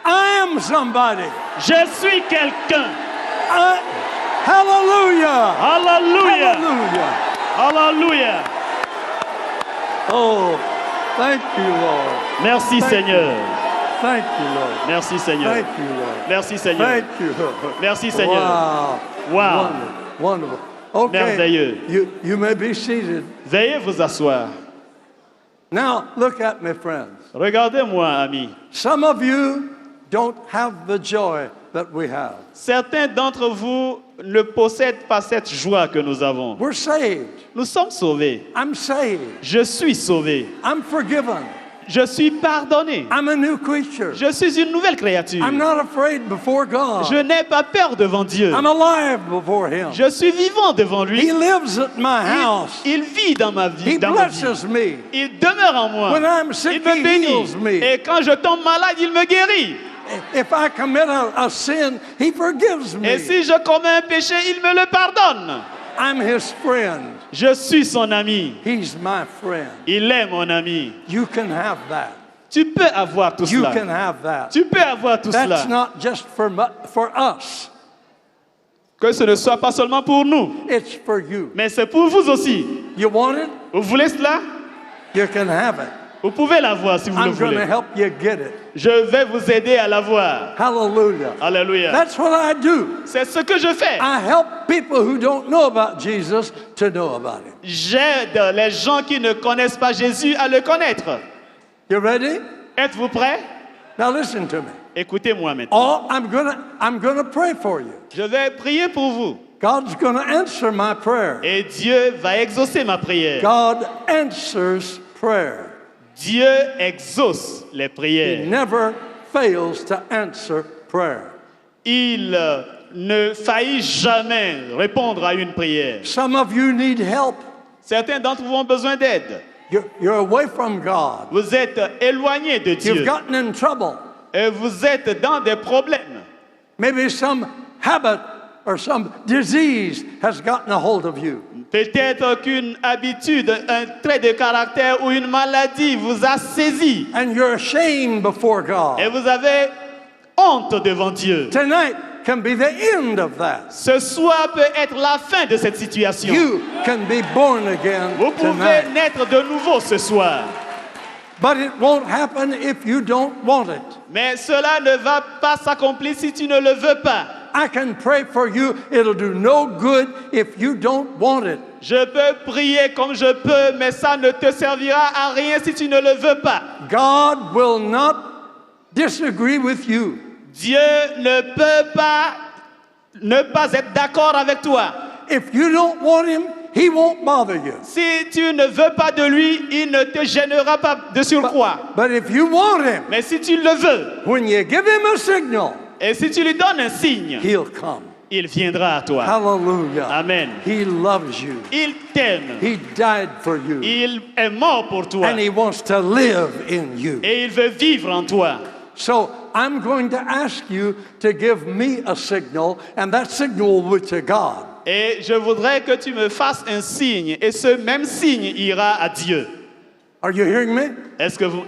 I am somebody. Je suis quelqu'un. Hallelujah. Hallelujah. Hallelujah. Hallelujah. Oh, thank you, Lord. Merci Thank Seigneur. Thank you, Lord. Merci Seigneur. Thank you, Lord. Merci Seigneur. Thank you, Lord. Merci Seigneur. Wow. Wow. Wonderful. Wonderful. Okay. Merveilleux. You may be seated. Veuillez vous asseoir. Now, look at me, friends. Regardez-moi, amis. Some of you don't have the joy that we have. Certains d'entre vous ne possèdent pas cette joie que nous avons. We're saved. Nous sommes sauvés. I'm saved. Je suis sauvé. I'm forgiven. Je suis pardonné. I'm a new creature. Je suis une nouvelle créature. I'm not afraid before God. Je n'ai pas peur devant Dieu. I'm alive before Him. Je suis vivant devant lui. He lives at my house. Il vit dans ma vie. He blesses me. Il demeure en moi. When I'm sick, Il me He bénit. heals me. Et quand je tombe malade, il me guérit. If I commit a sin, He forgives me. Et si je commets un péché, il me le pardonne. I'm His friend. Je suis son ami. He's my friend. Il est mon ami. You can have that. Tu peux avoir tout You cela. can have that. Tu peux avoir tout That's cela. not just for us. Que ce ne soit pas seulement pour nous, It's for you. mais c'est pour vous aussi. You want it? Vous voulez cela? You can have it. Vous pouvez l'avoir si vous le I'm going to voulez. help you get it. Je vais vous aider à l'avoir. Hallelujah. Alléluia. That's what I do. C'est ce que je fais. I help people who don't know about Jesus to know about Him. J'aide les gens qui ne connaissent pas Jésus à le connaître. You ready? Êtes-vous prêts? Now listen to me. Écoutez-moi maintenant. Oh, I'm gonna pray for you. Je vais prier pour vous. God's gonna answer my prayer. Et Dieu va exaucer ma prière. God answers prayer. Dieu exauce les He prières. never fails to answer prayer. Il ne faillit jamais répondre à une prière. Some of you need help. Certains d'entre vous ont besoin d'aide. You're away from God. Vous êtes éloignés de You've Dieu. gotten in trouble. Et vous êtes dans des problèmes. Maybe some habit or some disease has gotten a hold of you. Peut-être qu'une habitude, un trait de caractère ou une maladie vous a saisi. And you're ashamed before Et God. vous avez honte devant Dieu. Tonight can be the end of that. Ce soir peut être la fin de cette situation. You can be born again Vous pouvez tonight. naître de nouveau ce soir. But it won't happen if you don't want it. Mais cela ne va pas s'accomplir si tu ne le veux pas. I can pray for you. It'll do no good if you don't want it. Je peux prier comme je peux, mais ça ne te servira à rien si tu ne le veux pas. God will not disagree with you. Dieu ne peut pas ne pas être d'accord avec toi. If you don't want Him, He won't bother you. Si tu ne veux pas de lui, il ne te gênera pas de surcroît. But if you want Him, Mais si tu le veux, when you give Him a signal, et si tu lui donnes un signe, He'll come. il viendra à toi. Hallelujah. Amen. He loves you. Il t'aime. He died for you. Il est mort pour toi. And He wants to live in you. Et il veut vivre en toi. So I'm going to ask you to give me a signal, and that signal will be to God. Et je voudrais que tu me fasses un signe. Et ce même signe ira à Dieu. Are you hearing me? Est-ce que vous...